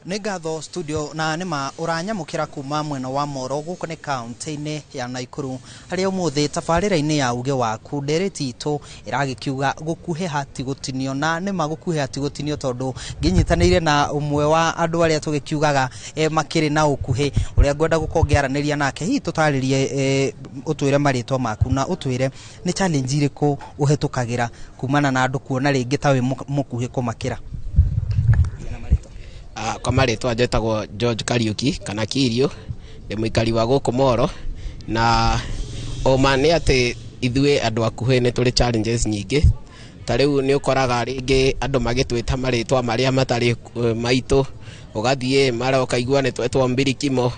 Ngatho studio na nima uranyamukira kuma mwena wa Moro guko ni county-ini ya Naikuru haria umuthi tabarira-ini ya uge waku ndereti itu iragikiuga gukuhe hati gutinio na nima gukuhe hati gutinio tondu nginyitanire na umwe wa andu aria tugikiugaga makiri na ukuhe uria ngwenda gukongearaniria nake hi tutaririe utwire maritwa maku na utwire ni challenge iriku uhetukagira kumana na andu kuona ringi tawe mukuhe kumakira. Kwa maritwa njetagwo George Kariuki kana Kirio ndi muikari wa guku Moro na oma ni ati ithue andu akuhe ni tuli challenges nyingi ta riu ni ukoraga ringi andu magitwita maritwa maria matari maitu ugathie mara ukaigua ni twetwo mbirikimo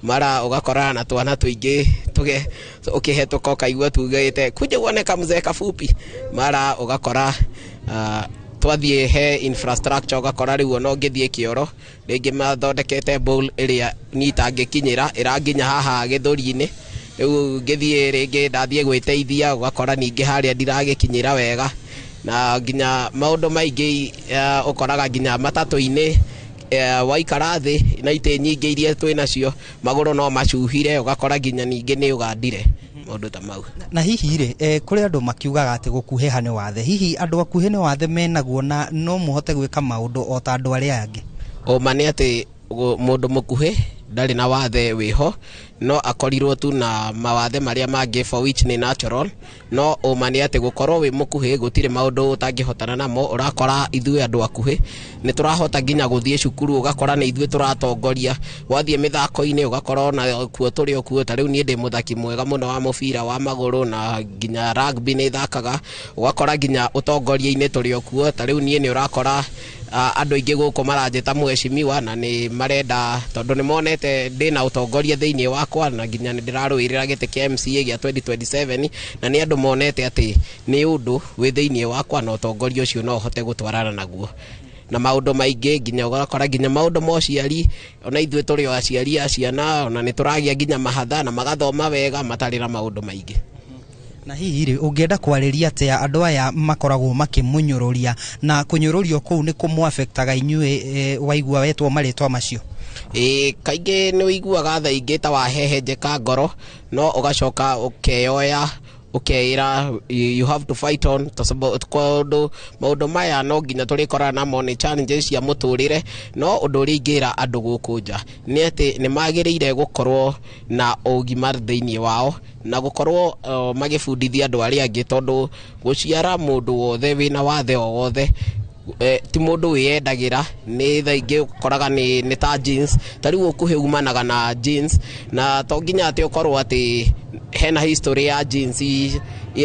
mara ugakora na twana tuingi tuge ukihetuka ukaigua tugite kuje woneka mzee kafupi mara ugakora twathie he infrastructure ugakora riu no ngithie kioro ringi mathondekete bowl iria nitangikinyira iranginya haha githuri-ini riu ngithie ringi ndathie gwiteithia ugakora ningi haria ndiragikinyira wega na nginya maundu maingi ukoraga nginya matatu-ini waikara thi na ite nyingi iria twinacio maguru no macuhire ugakora nginya ningi ni ugandire maundu ta mau. Na hihi ri kuri andu makiugaga ati gukuheha ni wathe hihi andu akuhe ni wathe menaguo na no muhote gwika maundu o ta andu aria angi? Oma ni ati mundu mukuhe ndari na wathe wiho no akorirwo tu na mawathe maria mangi for which ni natural no oma ni ati gukorwo wi mukuhe gutire maundu utangihotana namo urakora ithue andu akuhe ni turahota nginya guthie cukuru ugakora ni ithue turatongoria wathie mithako-ini ugakora na kuo turi okuo ta riu ni ndi muthaki mwega muno wa mubira wa maguru na nginya rugby ni thakaga ugakora nginya utongoria-ini turi okuo ta riu ni urakora andu ingi guku maranjita mweshimiwa na ni marenda tondu ni monete ndi na utongoria thiini wakwa na nginya ndiraruirira giti kia MCA gia 2027 na ni andu monete ati ni undu wi thiini wakwa na utongoria ucio no hote gutwarana naguo na maundu maingi nginya ugakora nginya maundu mociari ona ithue turi aciari a ciana ona ni turagia nginya mahatha na magathoma wega matari na maundu maingi. Na hihi ri ungienda kwariria ati andu aya makoragwo makimunyoruria na kunyorurio kuu ni kumwafectaga inyue waigua wetwo maritwa macio? Kaingi ni uiguaga tha ingi ta wahehenjeka ngoro no ugacoka ukeyoya ukeira you have to fight on tondu maundu maya no nginya turikora namo ni challenges cia muturire no undu uri ngira andu guku nja ni ati ni magiriire gukorwo na ugima thiini wao na gukorwo magifundithia andu aria angi tondu guciara mundu wothe wina wathe o wothe ti mundu wiyendagira ni thaingi ukoraga ni ta jeans tariu ukuhe umanaga na jeans na to nginya ati ukorwo ati hena history ya jeans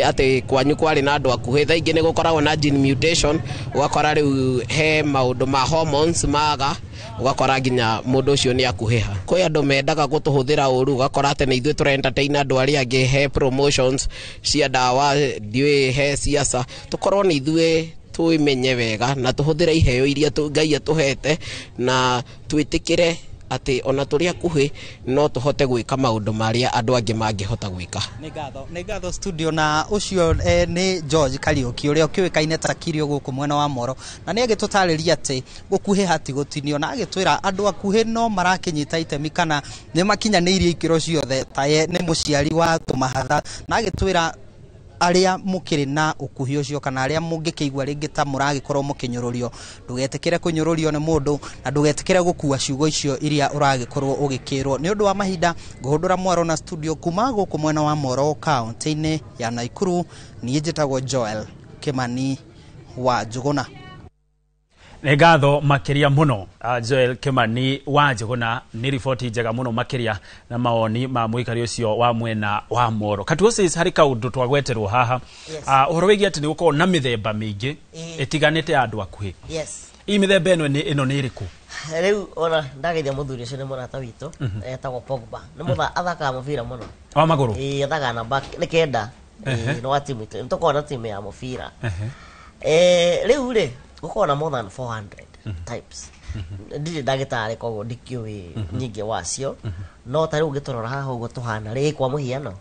ati kwanyu kwari na andu akuhe thaingi ni gukoragwo na gene mutation ugakora riu he maundu ma hormones maga ugakora nginya mundu ucio ni akuheha kwi andu mendaga gutuhuthira uru ugakora ati ni ithue tura entertain andu aria angi he promotions cia dawa ndiwe he siasa tukorwo ni ithue tuimenye wega na tuhuthira iheo iria Ngai atuhete na twitikire ati ona turi akuhe no tuhote gwika maundu maria andu angi mangihota gwika. Ni ngatho studio na ucio ni George Kariuki uria ukiwikaine ta Kirio guku mwena wa Moro na ni agitutariria ati gukuhe hati gutinio na agitwira andu akuhe no marakinyita itemi kana ni makinyanirie ikiro ciothe ta ni muciari wa tumahatha na agitwira aria mukiri na ukuhi ucio kana aria mungikigwa ringi ta muragikorwo mukinyorurio ndugetikire kunyorurio ni mundu na ndugetikire gukua ciugo icio iria uragikorwo ugikirwo ni undu wa mahinda nguhundura mwaro na studio kuma guku mwena wa Moro county-ini ya Naikuru ni njitagwo Joel Kimani wa Njuguna. Negatho makiria muno Joel Kimani wa Njuguna ni riboti njega muno makiria na maoni ma muikari ucio wa mwena wa Moro. Katuosis hari kaundu twagweterwo haha. Uhoro wigi ati ni gukorwo na mithemba mingi itiganite andu akuhi. Yes. I mithemba ino ni iriku? Riu ona ndagithia muthuri ucio ni murata witu etagwo Pogba. Ni mutha athaka mubira muno. Wa maguru. Athaka na back ni kenda. No wa timu itu. Ntukona timu ya mubira. Riu ri gukorwo na more than 400 types. Ndiri ndagitari koguo ndikiwi nyingi wacio no tari ugitorora haha uguo tuhana ri kwa muhiano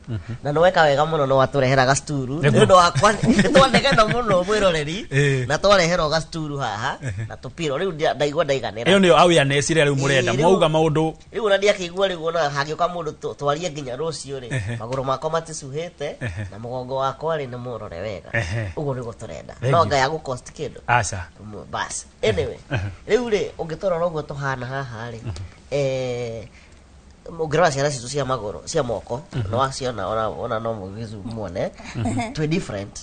na no weka wega muno no waturehera gasturu ndio wakwa twandegena muno mwiroreri na twarehera gasturu haha na tupiro riu ndaigwa ndaiganira iyo niyo awareness ire riu murenda mwauga maundu riu na ndiakigwa riu na hagioka mundu twarie nginya rucio ri maguru makwa maticuhite na mugongo wakwa ri ni murore wega uguo ni guturenda no ngaya gu cost kido acha bas anyway riu ri ungitorora uguo tuhana haha ri mugira ciana citu cia maguru cia moko no aciona ona no mugizu muone twi different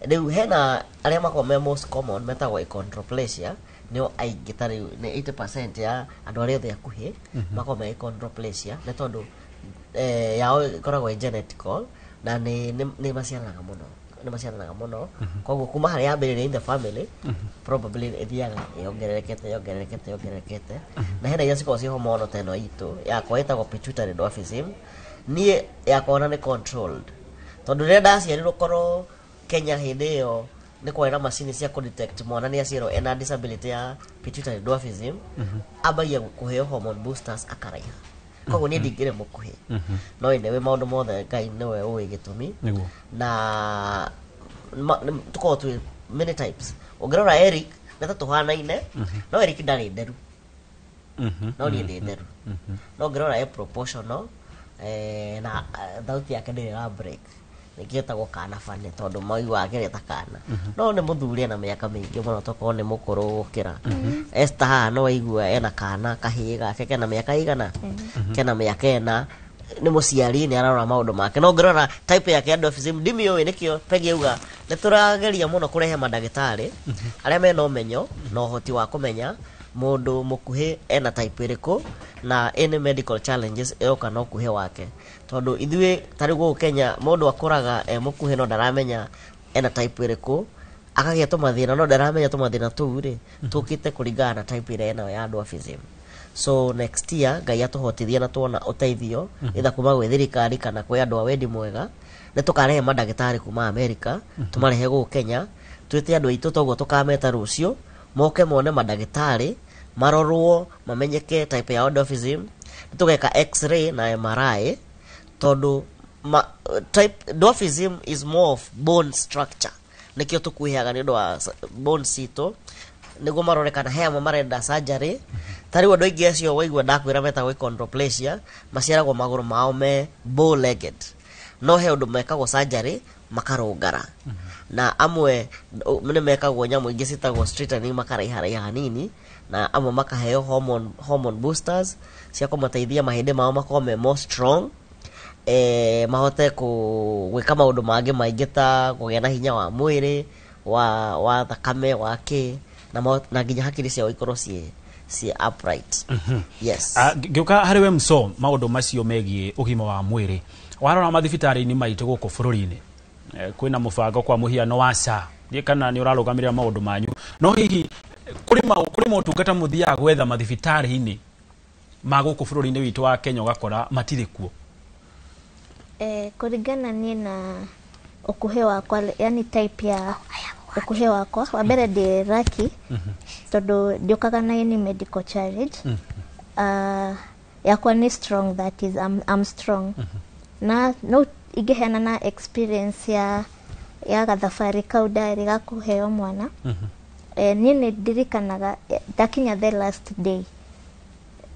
riu hena aria makome most common metagwo achondroplasia nio aingi tari ni 80% ya andu aria othe akuhi makome achondroplasia ne tondu yao ikoragwo genetical na ni maciaranaga muno koguo kuma hari ambirire in the family probably ithiaga yongererekete na hena yasi kwa cio mono teno itu ya kwaitagwo pituitary dwarfism nie ya kuona ni controlled tondu renda ciarirwo koro Kenya hindi yo ni kwera machine cia ku detect mwana ni aciro ena disability ya pituitary dwarfism abaia kuheo hormone boosters akaraiha koguo ni ndingire mukuhi no ine maundu mothe Ngai niwe uwi gitumi na tuko tu many types ungirora Eric neta tuhanaine no Eric ndari nderu no ni nderu no ungirora proportional na thauti yake ndiri ra break nikietagwo kana fane tondu mai wake reta kana no ni muthuri na miaka mingi muno toko ni mukuru gukira Esther no waigua ena kana kahiga keke na miaka igana kena miaka ena ni muciari ni ararora maundu make no ngirora type yake dwarfism ndimio nikio Peggy uga niturageria muno kurehe madagitari aria mena umenyo no hoti wa kumenya mundu mukuhi ena type iriku na any medical challenges yoka no kuhe wake tondu ithwe tari go Kenya mundu akuraga mukuhi no ndaramenya ena type iriku akagia tumathina no ndaramenya tumathina tu ri tukite kuringana na type ire ena ya dwarfism. So next year Ngai atuhotithia na tuona uteithio itha kuma gwe thirikari kana kwe andu a wendi mwega ne tukarehe madagitari kuma America tumarehe go Kenya twite andu aitu toguo tukameta rucio moke mone madagitari marorwo mamenyeke type ya dwarfism tugeka x-ray na MRI tondu type dwarfism is more of bone structure nikio tukuhiaga ni ndo wa bone cito niguo marorekana hema marenda surgery tari wandu aingi acio waigua ndakwira metagwo achondroplasia maciaragwo maguru mao me bow legged no he undu mekagwo surgery makarungara na amwe ni mekagwo nyamu ingi citagwo straightening makaraiharaiha hanini na amwe makaheo hormone boosters cia kumateithia mahindi mao makorwo me more strong mahote gwika maundu mangi maingi ta kugia na hinya wa mwiri wa thakame wake na nginya hakiri ciao ikorwo si upright. Yes. Ngiuka hari we mso maundu macio megie ugima wa mwiri warora mathibitari-ini maitu guku bururi-ini kwina mubango kwa muhiano wa SHA ni kana ni urarugamirira maundu manyu no hihi kuri motungata muthia gwetha mathibitari-ini ma guku bururi-ini witu wa Kenya ugakora matire kuo kuringana ni na ukuhe wakwa yani type ya ukuhe wakwa wa mbere ndi raki tondu ndiokaga na any medical challenge yakwa ni strong, that is I'm strong na no igeheana na experience ya gathabari kau ndari gakuheo mwana ni ndirikanaga ndakinya the last day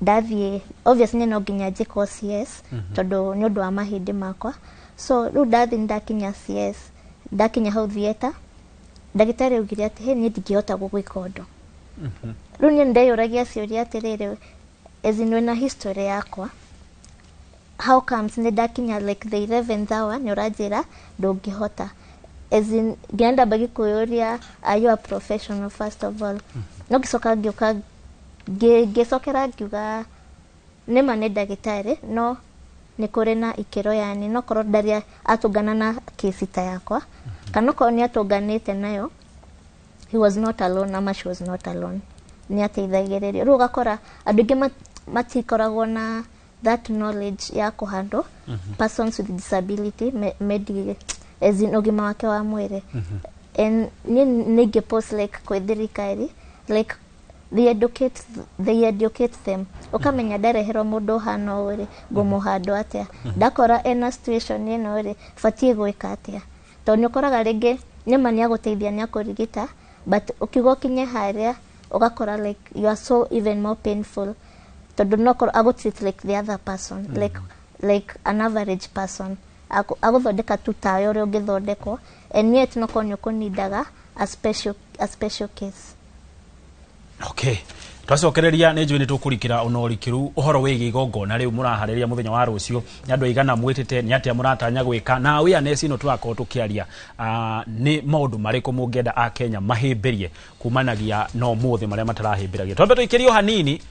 ndathie obviously no nginya njiko CS tondu ni undu wa mahindi makwa so riu ndakinya CS ndakinya hau theater ndagitari ugire ati he ni ndingihota gugwika undu riu ni ndeyuragia ciuria atiriri ezino na history yakwa how comes ni ndakinya like the 11th hour ni urajira ndungihota as in genda bagi kuyuria are you a professional first of all no gicoka ngĩũka ngĩcokera ngiuga nĩma nĩ ndagĩtarĩ no nĩ kũrĩ na ikĩro yani no korwo ndarĩ atũngana na kesi ta yakwa kana korwo nĩ atũnganĩte nayo he was not alone ama she was not alone nĩ ateithagĩrĩrio rĩu ũgakora andũ aingĩ matikoragwo na that knowledge ya kũhandle persons with disability as in ũgima wake wa mwĩrĩ and nĩ ingĩpost like kwĩ thirikari like they educate them ukamenya ndareherwo mũndũ hana ũrĩ ngũmũhandwo atĩa ndakora ena situation ĩno rĩ batie gwĩka atĩa tondũ nĩ ũkoraga rĩngĩ nyama nĩ agũteithia nĩ akũrigita but ũkiuga ũkinye harĩa ũgakora like you are so even more painful tondũ no agũtreat like the other person like an average person agũthondeka tu tayo ũrĩa ũngĩthondekwo and yet no konyo kũnindaga a special case. Okay. Twacokereria nĩ njũĩ nĩ tũkũrikĩra ũnorikĩru ũhoro wĩgiĩ igongona rĩu mũraharĩria mũthenya wa rũciũ nĩ andũ aigana mwĩtĩte nĩ atĩa mũratanya gwĩka na awareness ĩno tũrakorwo tũkĩaria nĩ maũndũ marĩkũ mũngĩenda a Kenya mahĩmbĩrie kumanagia na ũmũthĩ marĩa matarahĩmbĩragia twambe tũikĩrio hanini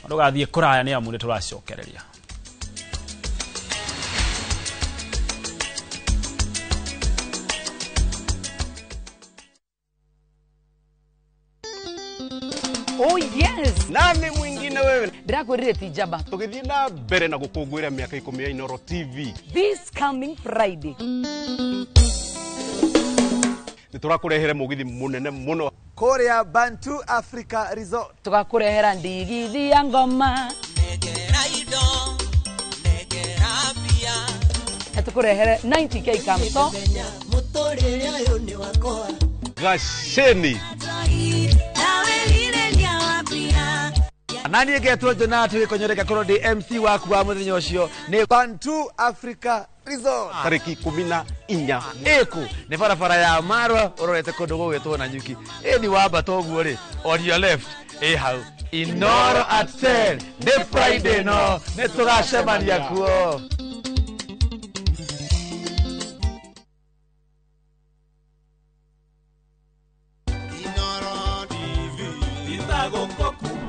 ndũgathiĩ kũraya nĩ amu nĩ tũracokereria. Oh yes. Nani mwingine wewe? Ndirakwirire tijaba. Tugithii na mbere na gukungwira miaka 10 ya Inoro TV. This coming Friday. Niturakurehere mugithi munene muno. Korea Bantu Africa Resort. Tugakurehera ndigithia ya ngoma. Negera ido. Negera pia. Tukurehere 90k kamso. Mutorere ayo ni wako. Gasheni. Nani egetwo Jonathan konyoreka koro di MC waku wa muthenya ucio ni Bantu Africa Resort tariki 14 eku ni barabara ya Marwa urorete kundu gugwitwo na nyuki ni wamba toguo ri on your left hau Inoro at 10 ni Friday no ni tugacemania kuo.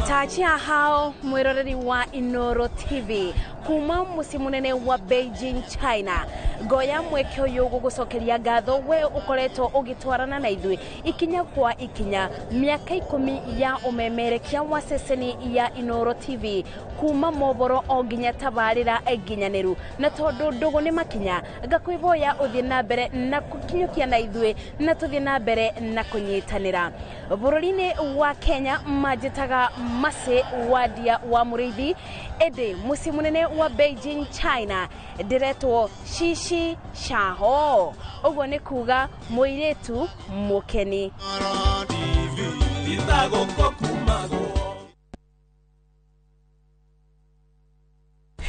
Tachia hao mwiroreri wa Inoro TV kuma musi munene wa Beijing China goya mwekyo yogo gucokeria ngatho we ukoretwo ugitwarana na ithui ikinya kwa ikinya miaka 10 ya umemerekia wa ceceni ya Inoro TV kuma moboro oginya tabarira eginyaniru na tondu ndugu ni makinya ngakwiboya uthie na mbere na kukinyukia na ithui na tuthie na mbere na kunyitanira bururi-ini wa Kenya majitaga Mase Wadia wa Muriithi ede musi munene wa Beijing China diretwo Shishi Shaho ugo ni kuga muiretu mukeni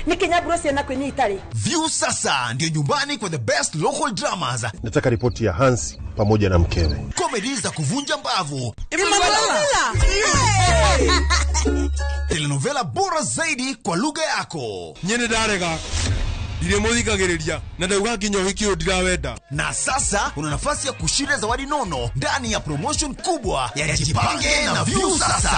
ni Kenya Bruce na kwenye Italy. View sasa ndio nyumbani kwa the best local dramas. Nataka ripoti ya Hans pamoja na mkewe. Comedy za kuvunja mbavu. Telenovela bora zaidi kwa lugha yako. Nyene darega. Dire muthikagiriria na ndauga kinyo hikio ndirawenda. Na sasa una nafasi ya kushinda zawadi nono ndani ya promotion kubwa ya Jipange na View sasa.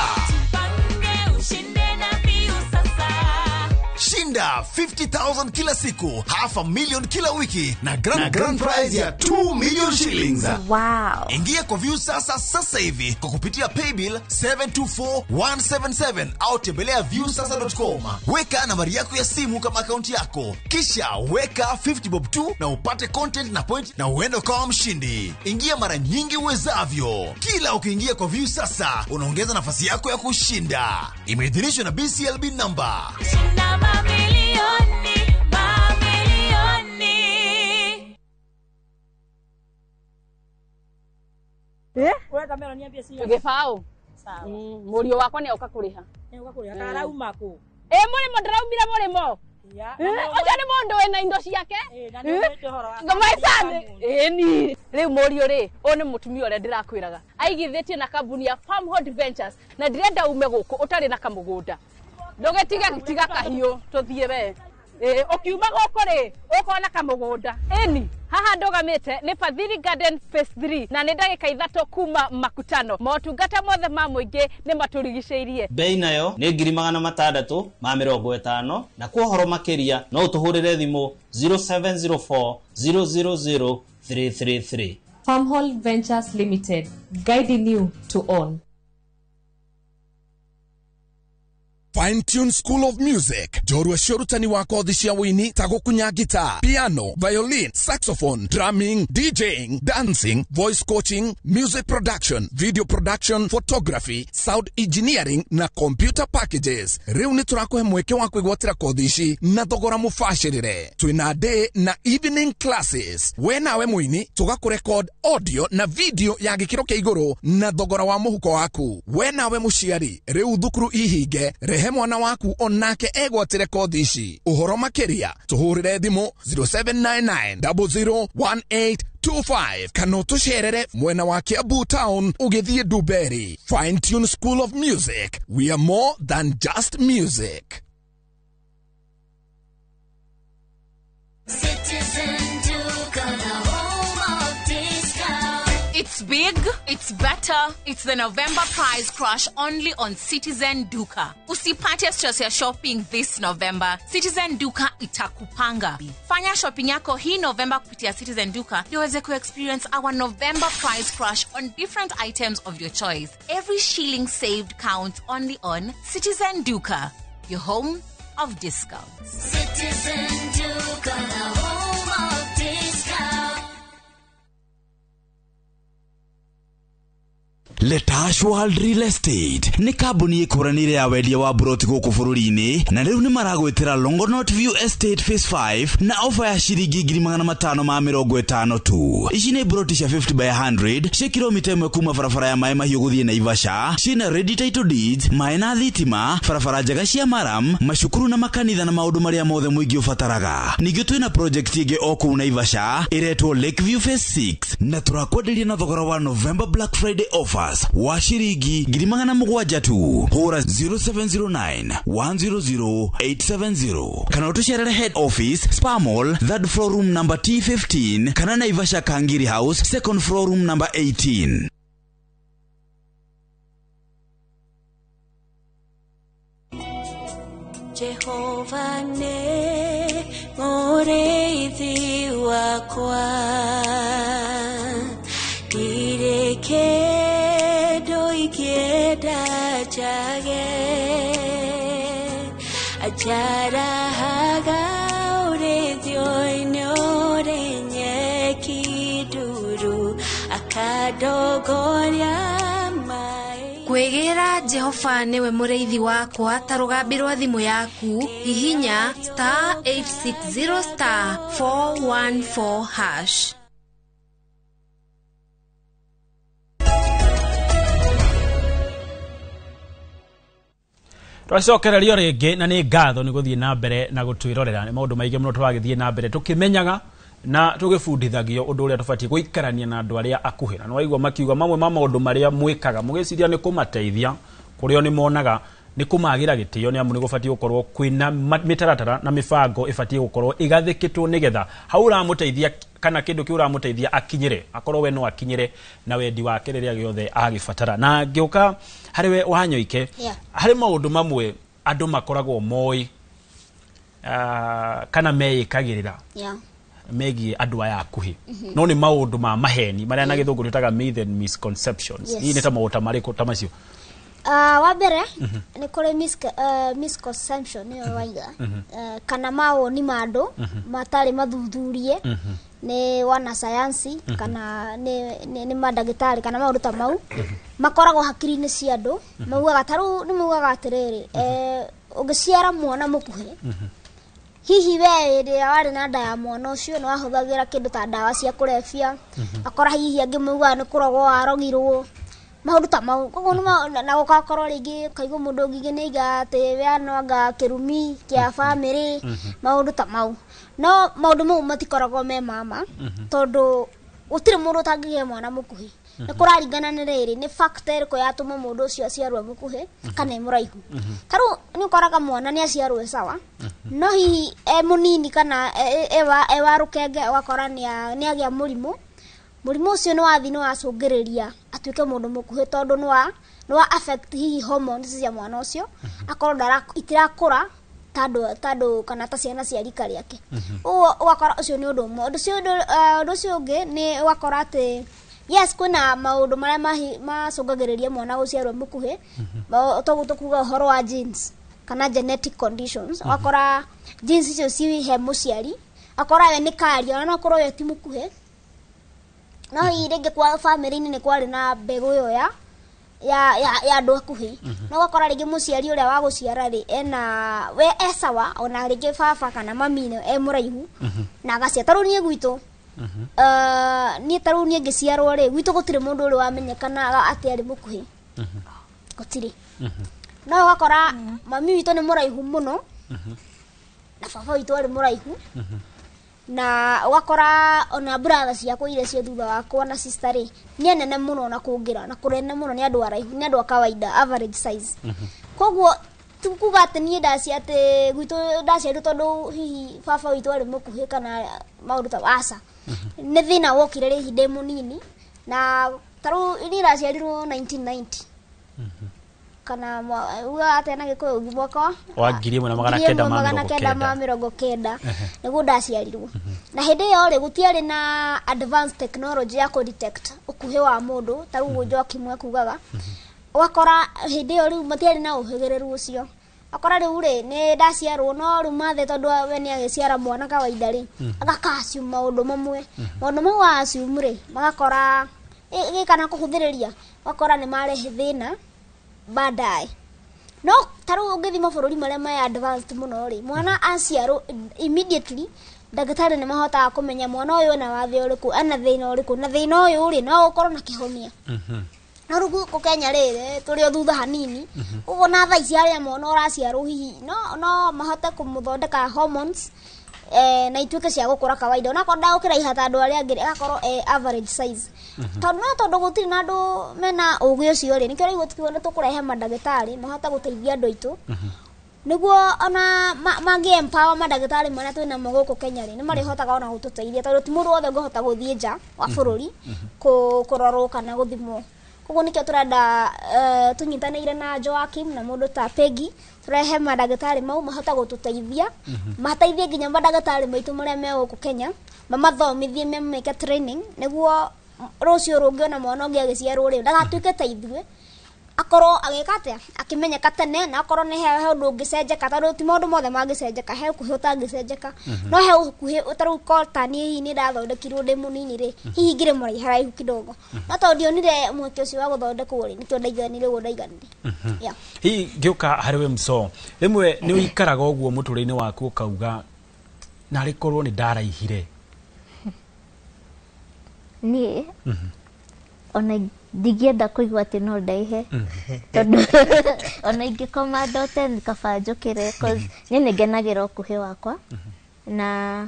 Shinda 50,000 kila siku, $500,000 kila wiki na grand prize ya 2 million shillings. Wow. Ingia kwa View sasa hivi kwa kupitia paybill 724177 au tembelea viewsasa.com. Weka nambari yako ya simu kama akaunti yako. Kisha weka 50 bob tu na upate content na point na uende kwa mshindi. Ingia mara nyingi uwezavyo. Kila ukiingia kwa View sasa unaongeza nafasi yako ya kushinda. Imeidhinishwa na BCLB number. Wewe kamera niambie si. Tugefao. Sawa. Murio wakwa ni ukakuriha. Ni ukakuriha. Karauma ku. Murimo ndaraumira murimo. Ya. Oja ni mundu wena indo ciake. Na ni horo wa. Ngamaisani. Ni. Riu murio ri, o ni mutumia ore ndirakwiraga. Aigithitie na kambuni ya Farmhold Ventures na ndirenda ume guku utari na kamugunda. Ndogetiga kahiu tuthie we. Ukiuma guku ri, ukona kamugunda. Eni. haha ndogamite ni Fadhili Garden Phase 3 na ni ndagika 3 kuma makutano motungata mothe ma muingi ni maturigiceirie bei nayo ni 650 na kwa horo makeria no tuhurire thimu 0704 000 333. Farmhall Ventures Limited, guiding you to own. Fine Tune School of Music. Jorua shorutani wako dhishia wini tago kunya guitar, piano, violin, saxophone, drumming, DJing, dancing, voice coaching, music production, video production, photography, sound engineering na computer packages. Reuni turako mweke wako igwatira kodhishi na thogora mufashirire. Tuina day na evening classes. We nawe mwini tuga kurecord audio na video ya gikiro kia iguru na thogora wa muhuko waku. We nawe mushiari reu thukuru ihige mwana waku onake egwatire kodhishi. Uhoro makeria tuhurire thimu 0799001825 kana tusherere mwena wa Kiambu Town ugithie Duberi. Fine Tune School of Music, we are more than just music. It's big, it's better, it's the November prize crush only on Citizen Duka. Usipate stress ya shopping this November. Citizen Duka itakupanga. Fanya shopping yako hii November kupitia Citizen Duka liweze experience our November prize crush on different items of your choice. Every shilling saved counts only on Citizen Duka, your home of discounts. Citizen Duka, the home of discounts. Letash World Real Estate ni kabuni ikuranire ya wendia wa buroti guku bururi-ini na riu ni maragwitira Longonot View Estate Phase 5 na ofa ya shiringi 550 tu. Ici ni buroti cia 50 by 100 cia kilomita 1 kuma barabara ya Mai Mahiu guthie Naivasha, cina ready title deeds, mai na thitima, barabara njega cia maram, macukuru na makanitha na maundu maria mothe muingi ubataraga. Ningĩ twina project ingi o kuu Naivasha iretwo Lakeview Phase 6 na turakwenderia na thogora wa November Black Friday offers wa shiringi 700 tu. Hora 0709 100 870 kana utusherere head office Spa Mall, third floor room number T15 kana Naivasha Kangiri House, second floor room number 18. Jehovah ne mureithi wakwa direke doikeda jage ajara haga urethio inore nyeki duru akadogoria Kwegera Jehova newe mureithi wakwa tarugambirwa thimu yaku hihinya *860 *414#. Twacokererio ringi na ni ngatho ni guthie na mbere na gutwirorera ni maundu maingi muno twagithie na mbere tukimenyaga na tugifundithagio undu uria tubatie guikarania na andu aria akuhira no waigwa makiuga mamwe ma maundu maria mwikaga mugiciria ni kumateithia kurio ni monaga ni kumagira gitio ni amu ni gubatie gukorwo kwina mitaratara na mibango ibatie gukorwo igathikitwo nigetha haura muteithia kana kindu kiura muteithia akinyire akorwo we no akinyire na wendi wake riria giothe agibatara na ngioka hariwe wanyoike hari maundu mamwe andu makoragwo moi kana meikagirira megi andu aya akuhi no ni maundu ma maheni maria na githungu twitaga myth and misconceptions hii ni ta maundu mariko ta macio wa mbere ni kore misconception ni waiga kana mawoni ma andu matari mathuthurie ni wana sayansi kana ni madagitari kana maundu ta mau makoragwo hakiri-ini cia andu maugaga taru ni maugaga atiriri ugiciara mwana mukuhi hihi we ria wari na nda ya mwana ucio no ahuthagira kindu ta ndawa cia kurebia akora hihi angi mauga ni kurogwo arogirwo maundu ta mau koguo na gukakorwo ringi kaigwo mundu ngingi ni iga ati we noanga kirumi kia family maundu ta mau no maundu mau matikoragwo me mama tondu utire mundu tangigia mwana mukuhi nä kå raringana nä rä rä nä factor ä rä kå yatåma må ndå å cio aciarwo må kuhä kana ä må raihu tarä u nä å koraga mwana nä aciarwo ä sawa no hihi e må nini kana e wa rå kenge ũgakora nä agä a må rimå å cio nä wathi nä wacångä rä ria atuä ke må ndå må kuhä tondå nä wa affect hihi hormones cia mwana å cio akorwo itirakå ra tandå kana ta ciana cia rika rä ake ũguo ũgakora ũcio nĩ ũndũ ũmwe ũndũ ũcio ũngĩ nĩ ũgakora atĩ yes kwĩna maũndũ marĩa macũngagĩrĩria mwana gũciarwo mũkuhĩ toguo tũkuga ũhoro wa genes kana genetic conditions ũgakora genes icio cihe mũciari akora we nĩ karia ona nokorwo we ti mũkuhĩ no hihi rĩngĩ kwa family-inĩ nĩ kwarĩ na mbegũ ĩyo ya andũ akuhĩ no ũgakora rĩngĩ mũciari ũrĩa wa gũciara rĩ ena we sawa ona rĩngĩ baba kana mami e mũraihu na agacia tarũ niĩ gwitũ niĩ tarũ niĩ ngĩciarwo rĩ gwitũ gũtirĩ mũndũ ũrĩ wamenyekana atĩ arĩ mũkuhĩ gũtirĩ no ũgakora mami witũ nĩ mũraihu mũno na baba witũ arĩ mũraihu na ũgakora ona brother ciakwa iria cio thutha wakwa na sister rĩ nĩ nene mũno na kũngĩra na kũrene mũno nĩ andũ araihu nĩ andũ a kawaida average size koguo tukuga atĩ niĩ atĩ gwitũ ndaciarirwo tondũ hihi baba witũ arĩ mũkuhĩ kana maũndũ ta aca nĩ thĩna wokire rĩ ihinda mũnini na tarũ niĩ ndaciarirwo 1990 kana uga atena gĩkũyũ mwaka wa 1990 nĩguo ndaciarirwo na hĩndĩ ĩyo rĩ gũtiarĩ na advanced technology ya kũ-detect ũkuhĩ wa mũndũ ta rĩu Njoki mwe kugaga ũgakora hĩndĩ ĩyo rĩu matiarĩ na ũhĩgĩrĩru ũcio akora rĩu rĩ nĩ ndaciarwo no rĩu mathe tondũ we nĩ agĩciara mwana kawaida rĩ agakasium maũndũ mamwe maũndũ mau wa assume rĩ magakora kana kũhũthĩrĩria ũgakora nĩ marehe thĩna baadaye no tarũ ũngĩthi mabũrũri marĩa maya advanced mũno rĩ mwana aciarwo immediately ndagĩtarĩ nĩ mahotaga kũmenya mwana ũyũ na wathe ũrĩkũ ana thĩna ũrĩkũ na thĩna ũyũ rĩ no ũkorwo na kĩhonia no rĩu gũkũ Kenya rĩrĩ tũrĩ o thutha hanini ũguo na thaa ici harĩa mwana ũraciarwo hihi no mahote kũmũthondeka hormones na ituĩke cia gũkũra kawaida onakorwo ndagũkĩra ihata andũ arĩa angĩ agakorwo average size tondũ gũtirĩ na andũ mena ũgĩ ũcio rĩ nĩkĩo rĩu tũkiuga nĩ tũkũrehe mandagĩtarĩ mahote gũteithia andũ aitũ nĩguo ona mangĩ empower mandagĩtarĩ marĩa twĩna mo gũkũ Kenya rĩ nĩ marĩhotaga ona gũtũteithia tondũ ti mũndũ wothe ũngĩhota gũthiĩ nja wa bũrũri kũrorwo kana gũthimwo koguo nĩkĩo tũrenda tũnyitanĩire na Joakim na mũndũ ta Peggy tũrehe mandagĩtarĩ mau mahota gũtũteithia mateithie nginya mandagĩtarĩ maitũ marĩa me gũkũ Kenya mamathomithie memeke training nĩguo rũciũ rũngĩ ona mwana ũngĩ agĩciarwo rĩ ndagatuĩke ta ithuĩ akorwo agĩka atĩa akĩmenyeka tene na akorwo nĩ he ũndũ ũngĩcenjeka tondũ ti maũndũ mothe mangĩcenjeka he ũkuhĩ ũtangĩcenjeka no he ũkuhĩ ũtarũ ta niĩ hihi nĩ ndathondekirwo ndĩ mũnini rĩ hihi ngĩrĩ mũraihu haraihu kidogo no tondũ ndionire mweke ũcio wa gũthondekwo rĩ nĩkĩo ndaiganire ũguo ndaiganire hihi ngĩũka harĩ we Mso rĩmwe nĩ ũikaraga ũguo mũtũrĩre-inĩ waku ũkauga narĩ korwo nĩ ndaraihire niĩ ona ndingĩenda kũigua atĩ no ndaihe tondũ ona ingĩkoma ndote kaba njũkĩre niĩ nĩ ngenagĩra ũkuhĩ wakwa na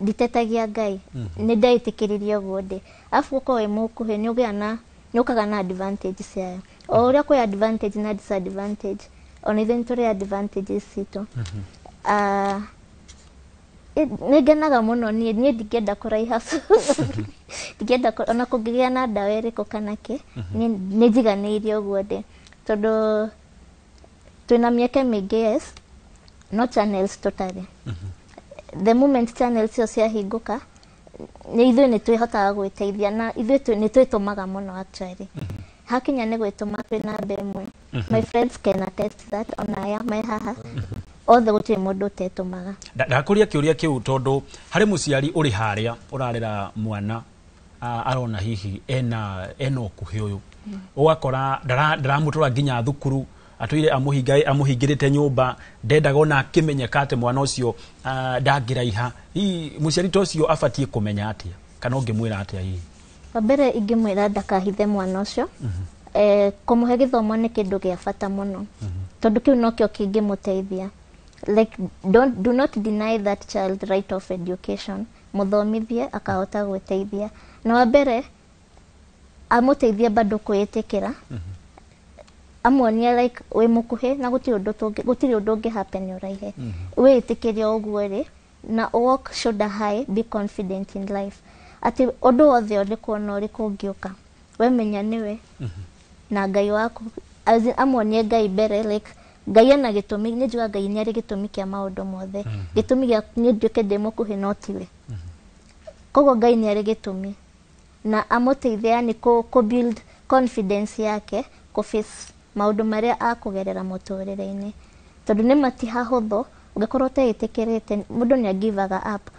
nditetagia Ngai nĩ ndeĩtĩkĩririe ũguo ndĩ arabu gũkorwo wĩ mũkuhĩ nĩ ũkaga na advantage ciayo o ũrĩa kwĩ advantage na disadvantage ona ithuĩ nĩ tũrĩ advantages citũ nĩ ngenaga mũno niĩ ndingĩenda kũraiha ndingĩenda ona kũngĩgĩa na ndawa ĩrĩkũ kana kĩ nĩ njiganĩirie ũguo ndĩ tondũ twĩna mĩeke mĩingĩ yes no channels tũtarĩ the moment channels icio ciahingũka nĩ ithuĩ nĩ twĩhotaga gwĩteithia na ithuĩ nĩ twĩtũmaga mũno actually hakinya nĩ gwĩtũma twĩ namba ĩmwe my friends can attest that ona aya me haha othe gũtirĩ mũndũ ũtetũmaga ndakũria kĩũria kĩu tondũ harĩ mũciari ũrĩ harĩa ũrarera mwana arona hihi ena ũkuhĩ ũyũ ũgakora ndaramũtwara nginya thukuru atũire amũhingĩrĩte nyũmba ndendaga ona akĩmenyeka atĩ mwana ũcio ndangĩraiha hihi mũciari ta ũcio abatiĩ kũmenya atĩa kana ũngĩmwĩra atĩa hihi wa mbere ingĩmwĩra ndakahithe mwana ũcio kũmũhe gĩthomo nĩ kĩndũ gĩa bata mũno tondũ kĩu nokĩo kĩngĩmũteithia like do not deny that child right of education mũthomithie akahota gwĩteithia na wa mbere amuteithie bado kwĩtĩkĩra amuonia like we mukuhe na gutiri undu ungi happen uraihe wĩtĩkĩrie ũguo rĩ na walk shoulder high, be confident in life ati undu wothe uri kuona uri kungĩuka we menya niwe na Ngai waku amuonie Ngai mbere like Ngai ena gĩtũmi nĩ njuga Ngai nĩ arĩ gĩtũmi kĩa maũndũ mothe gĩtũmi gĩa niĩ nduĩke ndĩ mũkuhĩ no tiwe koguo Ngai nĩ arĩ gĩtũmi na amuteithie yani ku build confidence yake ku face maundu maria akugerera muturire-ini tondu ni matihahuthu ungikorwo teĩtĩkĩrĩte mundu ni agivaga up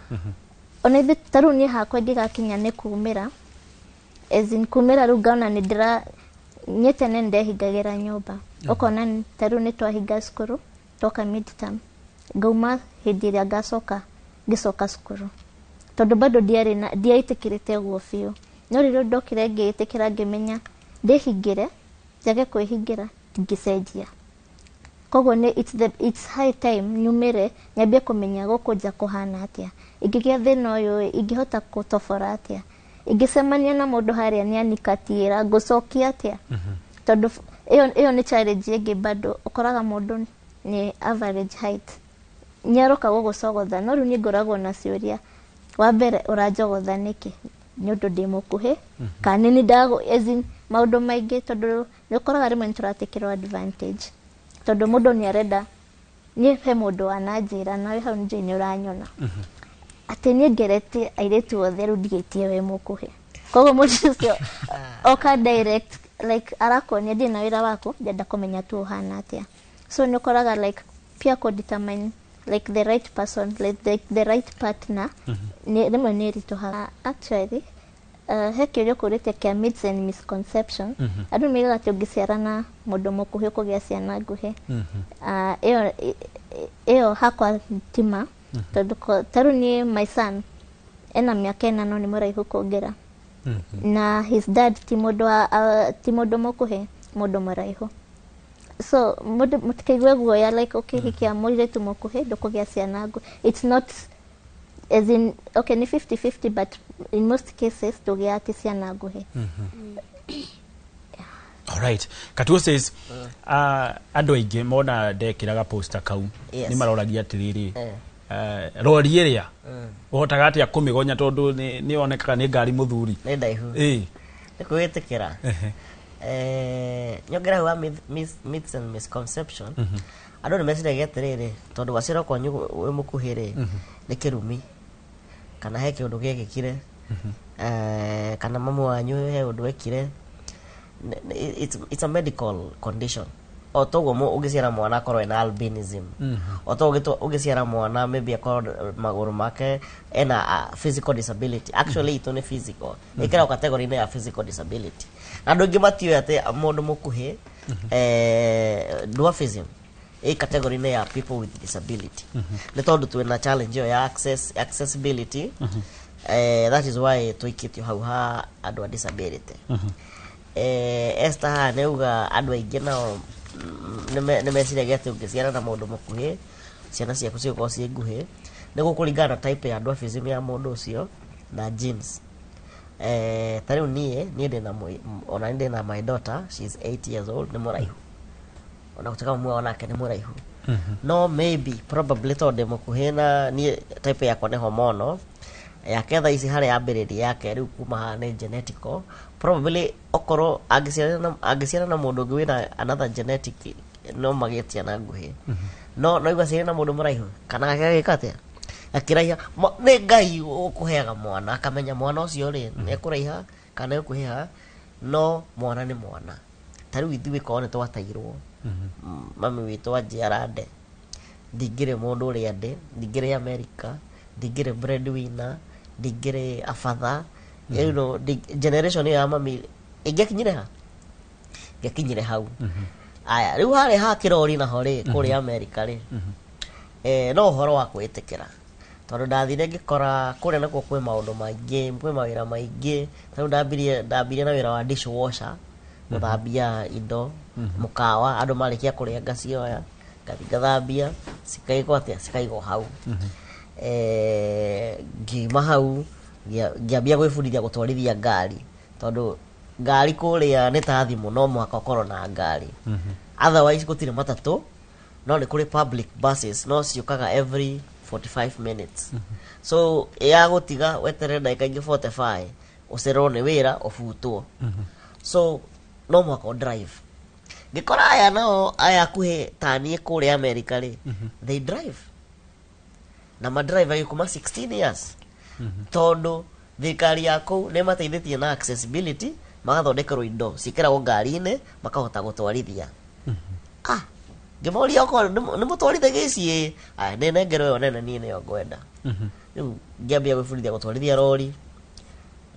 ona ithu taru ni hakwa ngigakinya ni kumira as in kumira ru ngaona ni ndira nyete ne ndehingagira nyumba ukona taru ni twahinga cukuru toka midterm ngauma hindi ĩrĩa ngicoka cukuru tondu bado ndiaĩtĩkĩrĩte guo biũ no rĩrĩa ndokire ngĩĩtĩkĩra ngĩmenya ndĩhingĩre njage kwĩhingira ngicenjia koguo ni it's high time nyumire nyambie kumenya gũkũnja kũhana atĩa ingĩgĩa thĩna ũyũ ingĩhota gũtobora atĩa ingĩcemania na mũndũ harĩa nĩ anikatiĩra ngũcokia atĩa tondu ĩyo nĩ challenge ĩngĩ bado ũkoraga mũndũ nĩ average height nĩaroka gũgũcogotha no rĩu nĩ ngoragwo na ciũria wa mbere ũranjogotha nĩkĩ nĩ ũndũ ndĩ mũkuhĩ kana nĩ ndago as in maũndũ maingĩ tondu nĩ ũkoraga rĩmwe nĩ tũratekĩrwo advantage tondu mũndũ nĩ arenda niĩ he mũndũ wananjĩra nawe hau nje nĩ ũranyona atĩ niĩ ngerete airĩtu othe rĩu ndigĩtie we mũkuhĩ koguo mũndũ ũcio oka direct like arakuonia ndĩ na wĩra waku ndenda kũmenya tu ũhana atĩa so nĩ ũkoraga like pia ku determine like the right person like the right partner rĩmwe nĩ ĩritũhaga actually he kĩũria ũkũrĩte kĩa myths and misconception andũ meigaga atĩ ũngĩciara na mũndũ mũkuhĩ ũkũgĩa ciana nguhĩ ĩyo hakwa tima tondũ taru niĩ my son ena mĩaka 8 no nĩ mũraihu kũngĩra na his dad ti mũndũ mũkuhĩ mũndũ mũraihu so mũtikaigue guoya like ũkĩhikia mũirĩtu mũkuhĩ ndũkũgĩa ciana nguhĩ it's not as in okay ni 50-50 but in most cases ndũgĩa atĩ ciana nguhĩ Alright. Katuo says andũ aingĩ mona ndekĩraga poster kau nĩ maroragia atĩrĩrĩ rori ĩrĩa ũhotaga atĩa kũmĩgonya tondũ nĩ onekaga nĩ ngari mũthuri nĩ ndaihu nĩ kwĩtĩkĩra nyongera wa myths and misconception andũ nĩ meciragia atĩrĩrĩ tondũ waciarwo kwanyu wĩ mũkuhĩ rĩ nĩ kĩrumi kana he kĩũndũ gĩekĩkire kana mamu wanyu he ũndũ ekire it's a medical condition o toguo ũngĩciara mwana akorwo ena albinism o toguo ũngĩciara mwana maybe akorwo magũrũ make ena physical disability actually ito nĩ physical ĩkĩra category-inĩ ya physical disability na andũ aingĩ matiũĩ atĩ mũndũ mũkuhĩ dwarfism category-inĩ ya people with disability nĩ tondũ twĩna challenge ĩyo ya accessibility that is why twĩkĩtio hau ha andũ a disability Esther haha nĩuga andũ aingĩ nao nĩ meciragia atĩ ũngĩciara na mũndũ mũkuhĩ ciana ciaku cigũkorwo ciĩ nguhĩ nĩ gũkũringana na type ya dwarfism ya mũndũ ũcio na genes ta rĩu niĩ ndĩna my daughter she is 8 years old nĩ mũraihu ona gũtuĩka mamu wao nake nĩ mũraihu no maybe probably tondũ ndĩ mũkuhĩ na niĩ type yakwa nĩ hormonal yake thaa ici harĩa yambĩrĩria yake rĩu kuma haha nĩ genetical probably okorwo angĩciara na mũndũ ũngĩ wĩna another genetic no magĩe ciana nguhĩ no igua ciarĩ na mũndũ mũraihu kana agĩka atĩa akĩraiha nĩ Ngai ũkũheaga mwana akamenya mwana ũcio rĩ nĩ ekũraiha kana ekũhĩha no mwana nĩ mwana ta rĩu ithuĩ korwo nĩ twatairwo mami witũ anjiara nde ndingĩrĩ mũndũ ũrĩa ndĩ ndingĩrĩ America ndingĩrĩ breadwinner ndingĩrĩ abatha you know generation ya mami ingĩkinyire hau aya rĩu harĩ ha kĩrori naho rĩ kũrĩ America rĩ no ũhoro wa kwĩtĩkĩra tondũ ndathire ngĩkora kũrĩa nakuo kwĩ maũndũ maingĩ kwĩ mawĩra maingĩ tondũ ndambirie na wĩra wa dishwasher gũthambia indo mũkawa andũ marĩkia kũrĩa ngacioya ngathambia cikaigwo atĩa cikaigwo hau ngiuma hau ngĩambia gwĩbundithia gũtwarithia ngari tondũ ngari kuria nĩ ta thimũ no mũhaka ũkorwo na ngari otherwise gũtirĩ matatũ no nĩ kũrĩ public buses no ciũkaga every 45 minutes so ya gũtiga weterere ndagĩka ingĩ 45 ũcererwo nĩ wĩra ũbutwo so no mũhaka drive ngĩkora aya nao aya akuhĩ ta niĩ kũrĩa America rĩ they drive na madrive agĩkuma 16 years tondũ thirikari ya kũu nĩ mateithĩtie na accessibility magathondekerwo indo ciĩkĩragwo ngari-inĩ makahota gũtwarithia ngĩmoria okorwo nĩ mũtwarithagia ici nĩ nengero ĩyo nene niĩ nĩyo ngwenda rĩu ngĩambia gwĩbundithia gũtwarithia rori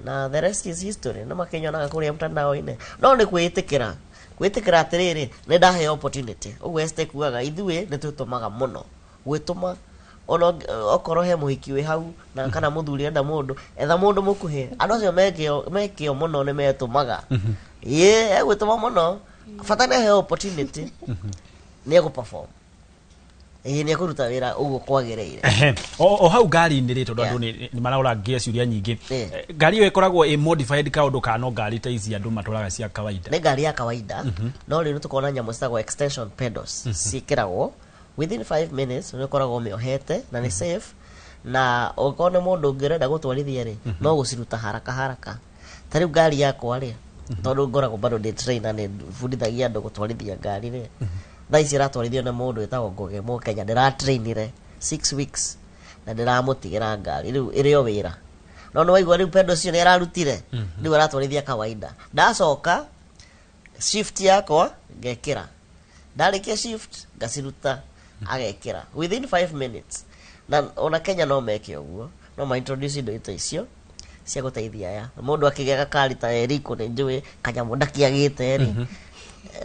na the rest is history nĩ makĩnyonaga kũrĩa mtandao-inĩ no nĩ kwĩĩtĩkĩra atĩrĩrĩ nĩ ndaheo opportunity ũguo Esther kuaga ithuĩ nĩ twĩtũmaga mũno gwĩtũma ona okorwo he mũhiki wĩ hau na kana mũthuri enda mũndũ etha mũndũ mũkuhĩ andũ acio mekĩo mũno nĩ metũmaga egwĩtũma mũno bata nĩ aheo opportunity nĩ egũperform nĩ ekũruta wĩra ũguo kwagĩrĩire o hau ngari-inĩ rĩ tondũ andũ nĩ mararora ciũria nyingĩ ngari ĩyo ĩkoragwo ĩ modified kaũndũ kana ngari ta ici andũ matũraga cia kawaida nĩ ngari ya kawaida no rĩu tũkona nyamũ citagwo extension pedals ciĩkĩragwo within 5 minutes nĩ ũkoragwo ũmĩohete na nĩ safe na okorwo nĩ mũndũ ũngĩrenda gũtwarithia rĩ no gũciruta haraka ta rĩu ngari yakwa rĩ tondũ ngoragwo bado ndĩ trainer nĩ bundithagia andũ gũtwarithia ngari rĩ thaa ici ratwarithio nĩ mũndũ wĩtagwo Ngoge Mũkenya ndĩratrainire 6 weeks na ndĩramũtigĩra ngari rĩu ĩrĩ o wĩra no nĩ waigua rĩu pendo cio nĩ ararutire rĩu aratwarithia kawaida ndacoka shift yakwa ngekĩra ndarĩkia shift ngaciruta agekĩra within 5 minutes na ona Kenya no meke ũguo no ma introduce indo icio cia gũteithia aya mũndũ akĩgĩa gakari ta Eriko nĩ njũĩ kanyamũ ndakiagĩte rĩ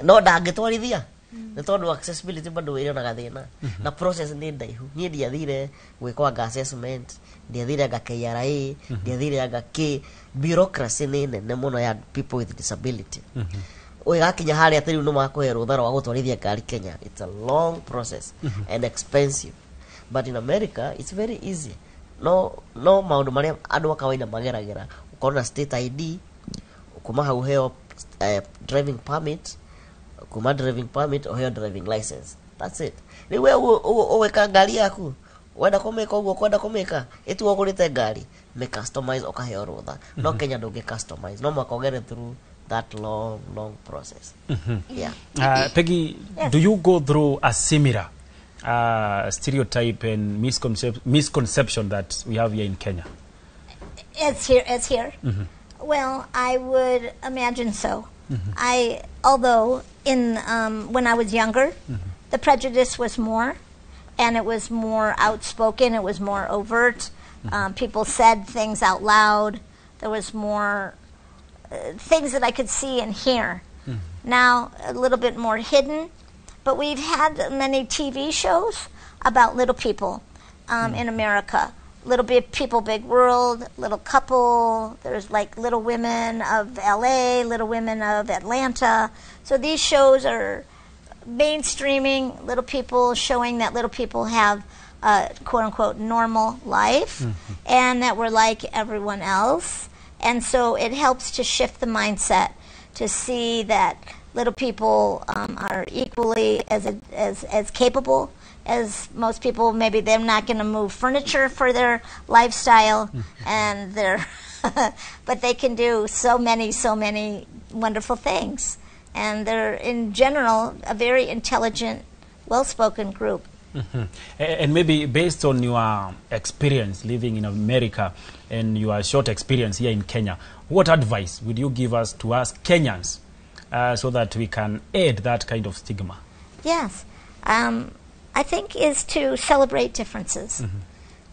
no ndangĩtwarithia nĩ tondũ accessibility bado wĩra na gathĩna na process nĩ ndaihu niĩ ndiathire gwĩkwa assessment ndiathire anga KRA ndiathire anga bureaucracy nĩ nene mũno ya people with disability ũgakinya harĩa atĩ rĩu no makũhe rũtha rwa gũtwarithia ngari Kenya it's a long process and expensive but in America it's very easy no maũndũ marĩa andũ a kawaida mageragĩra ũkorwo na state ID kuma hau heo driving permit kuma driving permit oheo driving license that's it rĩu wewe ũweka ngari yaku wenda kũmĩka ũguo kwenda kũmĩka ĩtu ũgũrĩte ngari me customize ũkaheo rũtha no Kenya ndũngĩ customize no mwaka ũgere through that long process. Peggy, do you go through a similar stereotype and misconception that we have here in Kenya? It's here. Well, I would imagine so. Although in when I was younger, the prejudice was more, and it was more outspoken. It was more overt. People said things out loud. There was more things that I could see and hear. Now a little bit more hidden, but we've had many TV shows about little people in America. Little Big People, Big World, Little Couple. There's like Little Women of LA, Little Women of Atlanta. So these shows are mainstreaming little people, showing that little people have a quote-unquote normal life and that we're like everyone else. And so it helps to shift the mindset to see that little people are equally as capable as most people. Maybe they're not going to move furniture for their lifestyle, and but they can do so many wonderful things. And they're in general a very intelligent, well-spoken group. And maybe based on your experience living in America and your short experience here in Kenya, what advice would you give us to us Kenyans so that we can aid that kind of stigma? Yes. I think is to celebrate differences,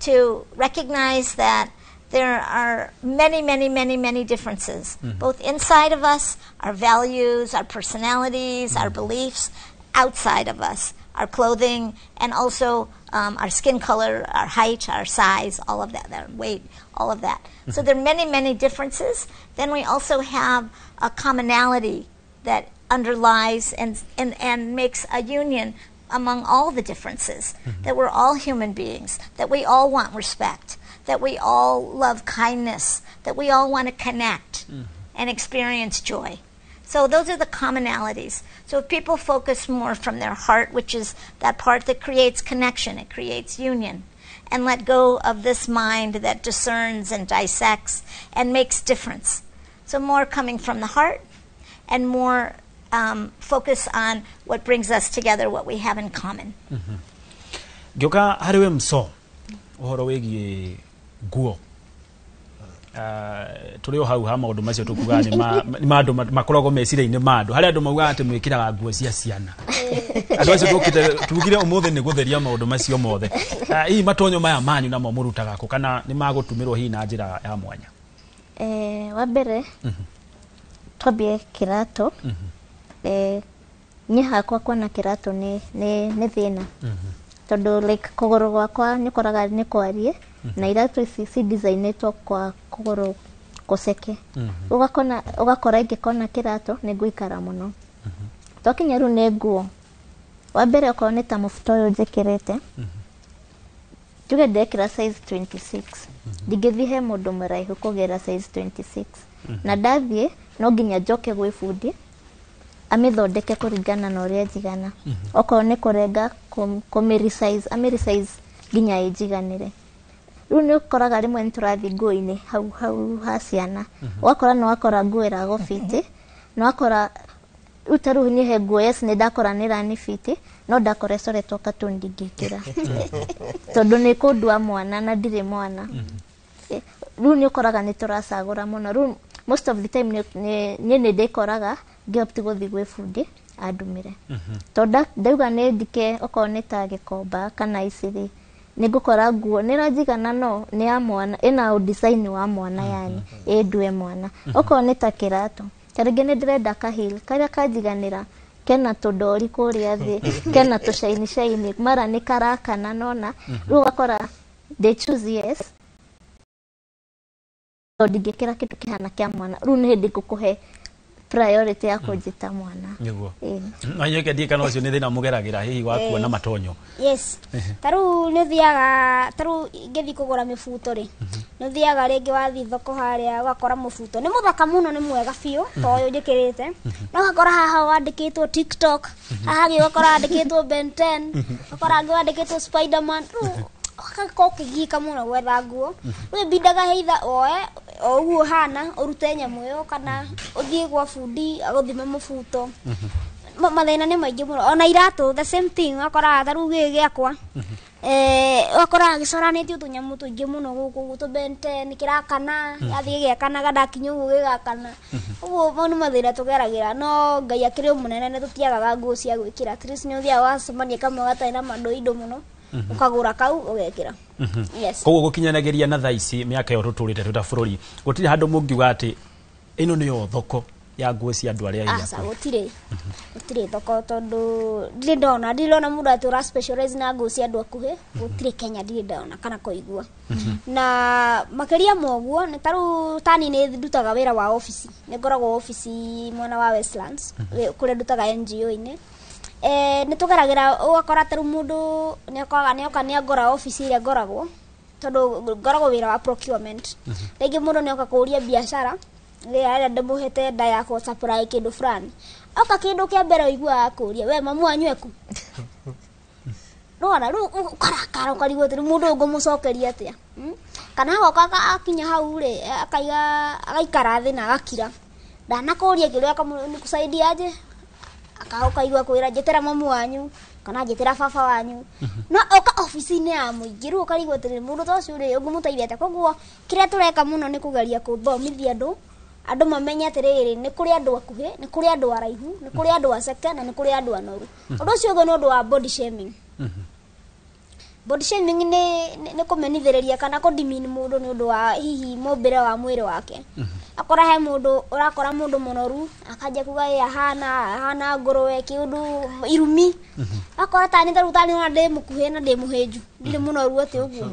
to recognize that there are many differences, both inside of us, our values, our personalities, our beliefs, outside of us, our clothing, and also our skin color, our height, our size, all of that, our weight, all of that. So there are many differences. Then we also have a commonality that underlies and makes a union among all the differences, that we're all human beings, that we all want respect, that we all love kindness, that we all want to connect. and experience joy. So those are the commonalities. So if people focus more from their heart, which is that part that creates connection, it creates union, and let go of this mind that discerns and dissects and makes difference. So more coming from the heart and more focus on what brings us together, what we have in common. Gyoka hariwe mso uhoro wegi guo tulio hau ha maundu macio tukuga ni maundu makorogo mecira-ini mandu hari andu mauga ati mwikiraga nguo cia ciana andu acio tugire umuthe ni gutheria maundu macio mothe hihi matonyo maya manyu namo murutaga ko kana ni magutumirwo hihi na njira ya mwanya wa mbere twambie kirato nye hakwa kuona kirato ni thina tondu like kuguru gwakwa nikoraga ni kwarie na iratu ici si designetwo kwa kuguru kuseke ugakora ingikona kirato ni nguikara muno twakinya riu ni nguo wa mbere okorwo ni ta mubuto uyu njikirite tuge ndekira size 26 ndingithi he mundu muraihu kugera size 26 na ndathie no nginya njoke gwi bundi amithondeke kuringana na uria njigana okorwo ni kurenga amerisize nginya ijiganire riu ni ukoraga rimwe niturathi nguo-ini hau ha ciana wakora no wakora nguo irago fiti no wakora utaru ni he nguo yes ni ndakora ni rani fiti no ndakora coretwo katuni ndingikira tondu ni kundua mwana na ndire mwana riu ni ukoraga ni turacagura muno riu most of the time ni ndikoraga ngihoti guthi gwi bundi andumire tondu ndauga ni ndike okorwo ni ta gikomba kana iciri ni ngukora nguo ni ranjigana no ni ya mwana ina design wa mwana yani ndue mwana okorwo ni ta kirato taringi ni ndirenda kahil karia kanjiganira kena tudori kuria thi kena tu shine mara ni karakana nona riu gakora they choose yes ndingikira kindu kihana kia mwana riu ni hindi ngukuhe priority ya kujita mwana niguo anyeke ndika no cio ni thina mugeragira hihi wa kuona matonyo yes taru ni thiaga taru ngithi kugura mifuto ri ni thiaga ringi wathi thoko haria ugakora mufuto ni muthaka muno ni mwega biu toyo njikirite no gakora haha wandikitwo TikTok haha gakora wandikitwo Ben 10 gakora wandikitwo Spiderman kakokigika muno gwetha nguo we bindaga heitha oe oguo hana urute nyamu yo kana uthie gwa fundi aguthime mufuto mathina ni maingi muno ona iratu the same thing akora taru giakwa akora gicoranitio tunyamu tuingi muno guku tu bente nikirakana athie giakana gadakinyu gigakana uguo mo ni mathina tugeragira no ngai akiri munene ni tutiagaga nguo cia gwikira at least ni uthia wacemania kamwe gataina mandoindo muno ukagura kau ugekira yes koguo gukinyanagiria na thaici miaka yo tuturite tuta bururi gutire handu mungiuga ati ino niyo thoko ya nguo cia andu aria asa gutire thoko tondu ndilona mundu atura specialize na nguo cia andu akuhe gutire Kenya ndona kana koigua na makiria moguo ni taru tani ni ndutaga wira wa office ni ngoragwo office mwana wa Westlands kure ndutaga NGO-ini nitugeragira ugakora taru mundu nioka ni agora office iria ngoragwo tondu ngoragwo wira wa procurement rĩngĩ mundu nioka kuria biashara ria ndamuhete nda yako supply kindu fulani oka kindu kia mbere igua akuria we mamu anyweku rona ru karakara ukarigwo ati mundu ngumucokeria atia kana goka akinya hau ri agaikara thi na agakira ndanakuria kiria nikusaidia aje akaigua kwira jetera mamu wanyu kana jetera baba wanyu no oka office-ini ya muingi ru ukarigwo ati mundu tocio ri ungumuteithia ata koguo kiria tureka muno ni kugeria kuthomithia andu mamenye atiriri ni kuri andu akuhi ni kuri andu araihu ni kuri andu aceke na ni kuri andu anoru undu ucio go ni undu wa body shaming body shaming ni kumenithiriria kana kudimin mundu ni undu wa hihi mumbire wa mwiri wake akora he mundu urakora mundu monoru akaja kuga ya hana ngorowe kiundu irumi akora tani tarutani na de mukuhe na de muheju ndire monoru ati uguo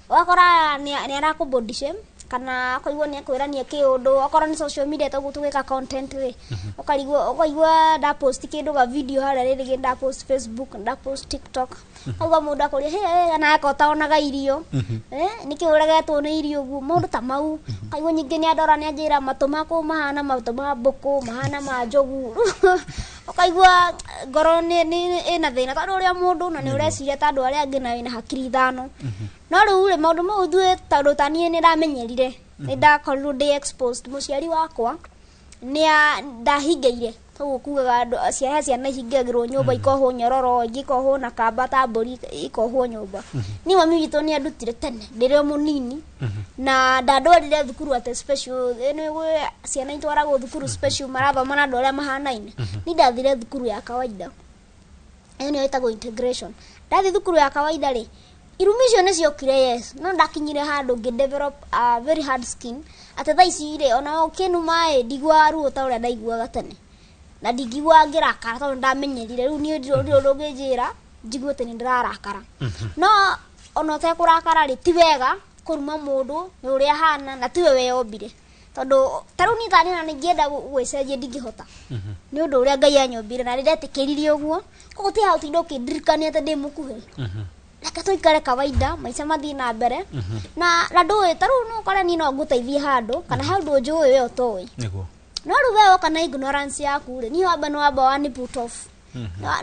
akora ni araku body shame kana koigwo ni akwirania kiundu akora ni social media to gutugika content ri ukaigwa da post kindu ga video hara riri nda post Facebook nda post TikTok auga mundu akoria he ana akota onaga irio niki uragetwo ni irio gu mundu ta mau kaigwa nyingi ni adora ni ajira matomako mahana matoma boko mahana majogu ukaigwa ngoro ni ina thina tondu uria mundu na ni ureciria tandu aria angi na ina hakiri thano no riu ri maundu mau thue tandu tanie ni ndamenyerire ni ndakorirwo ndi exposed muciari wakwa ni ndahingeire toguo kugaga ciana ihingagirwo nyumba ikohwo nyororo ikohwo na kamba ta mburi ikohwo nyumba ni mami witũ ni andutire tene ndĩrĩ mũnini na ndandwarire thukuru ate special ni ciana itwaragwo thukuru special marathoma na andũ arĩa mahanaine ni ndathire thukuru ya kawaida ĩyo ĩtagwo integration ndathi thukuru ya kawaida ri irumi icio nĩ ciokire yes no ndakinyire handũ ngĩdevelop a very hard skin ate thaa ici ri ona ũkĩnuma ndigwa ruo ta ũrĩa ndaiguaga tene na ndigwa ngĩrakara tondũ ndamenyerire rĩu niĩ ndĩrĩ ngĩnjĩra njiguĩte nĩ ndĩrarakara no ona ũtekũrakara rĩ ti wega kũruma mũndũ nĩ ũrĩa hana na tiwe weyombire tondu taru ni thani na ngienda gwecenjia ndingihota ni undu uria Ngai anyombire na ndiretikiririe uguo koguo ti hau tindo kindirikania ate ndi mukuhe reke tuikare kawaida maica mathii na mbere na ndui taru no kare ni no nguteithie handu kana handu njui we utoi niguo no ruwe kana ignorance yaku ri ni wamba wani put off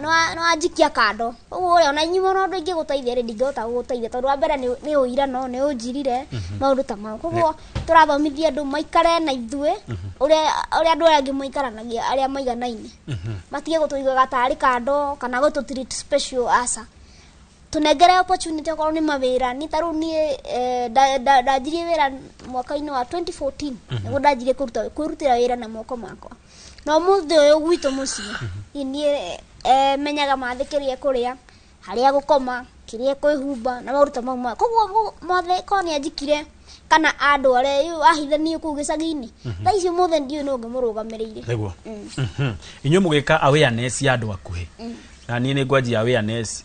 no ajikia kando uguo uri ona nyimo no ndu ingiguteithia ri ndingihota guguteithia tondu wa mbere ni uira no ni unjirire maundu ta mau koguo turathomithia andu maikare na ithue uria andu angi maikaranagia aria maiganaine matige gutuigaga tari kando kana gutu treat special asa tunengere opportunity okorwo ni mawira ni taru ni ndajirie wira mwaka-ini wa 2014 niguo ndajirie kwirutira wira na moko makwa no muthi uyu gwitu mucii ni menyaga mathikirie kuria haria gukoma kiria kwihumba na maruta mau koguo mothe ko ni ajikire kana andu aria ahithanie ku gicagi-ini tha icio mothe ndiu no ngimurugamirire niguo inyu mugika awareness ya andu akuhi na ni ngwanjia awareness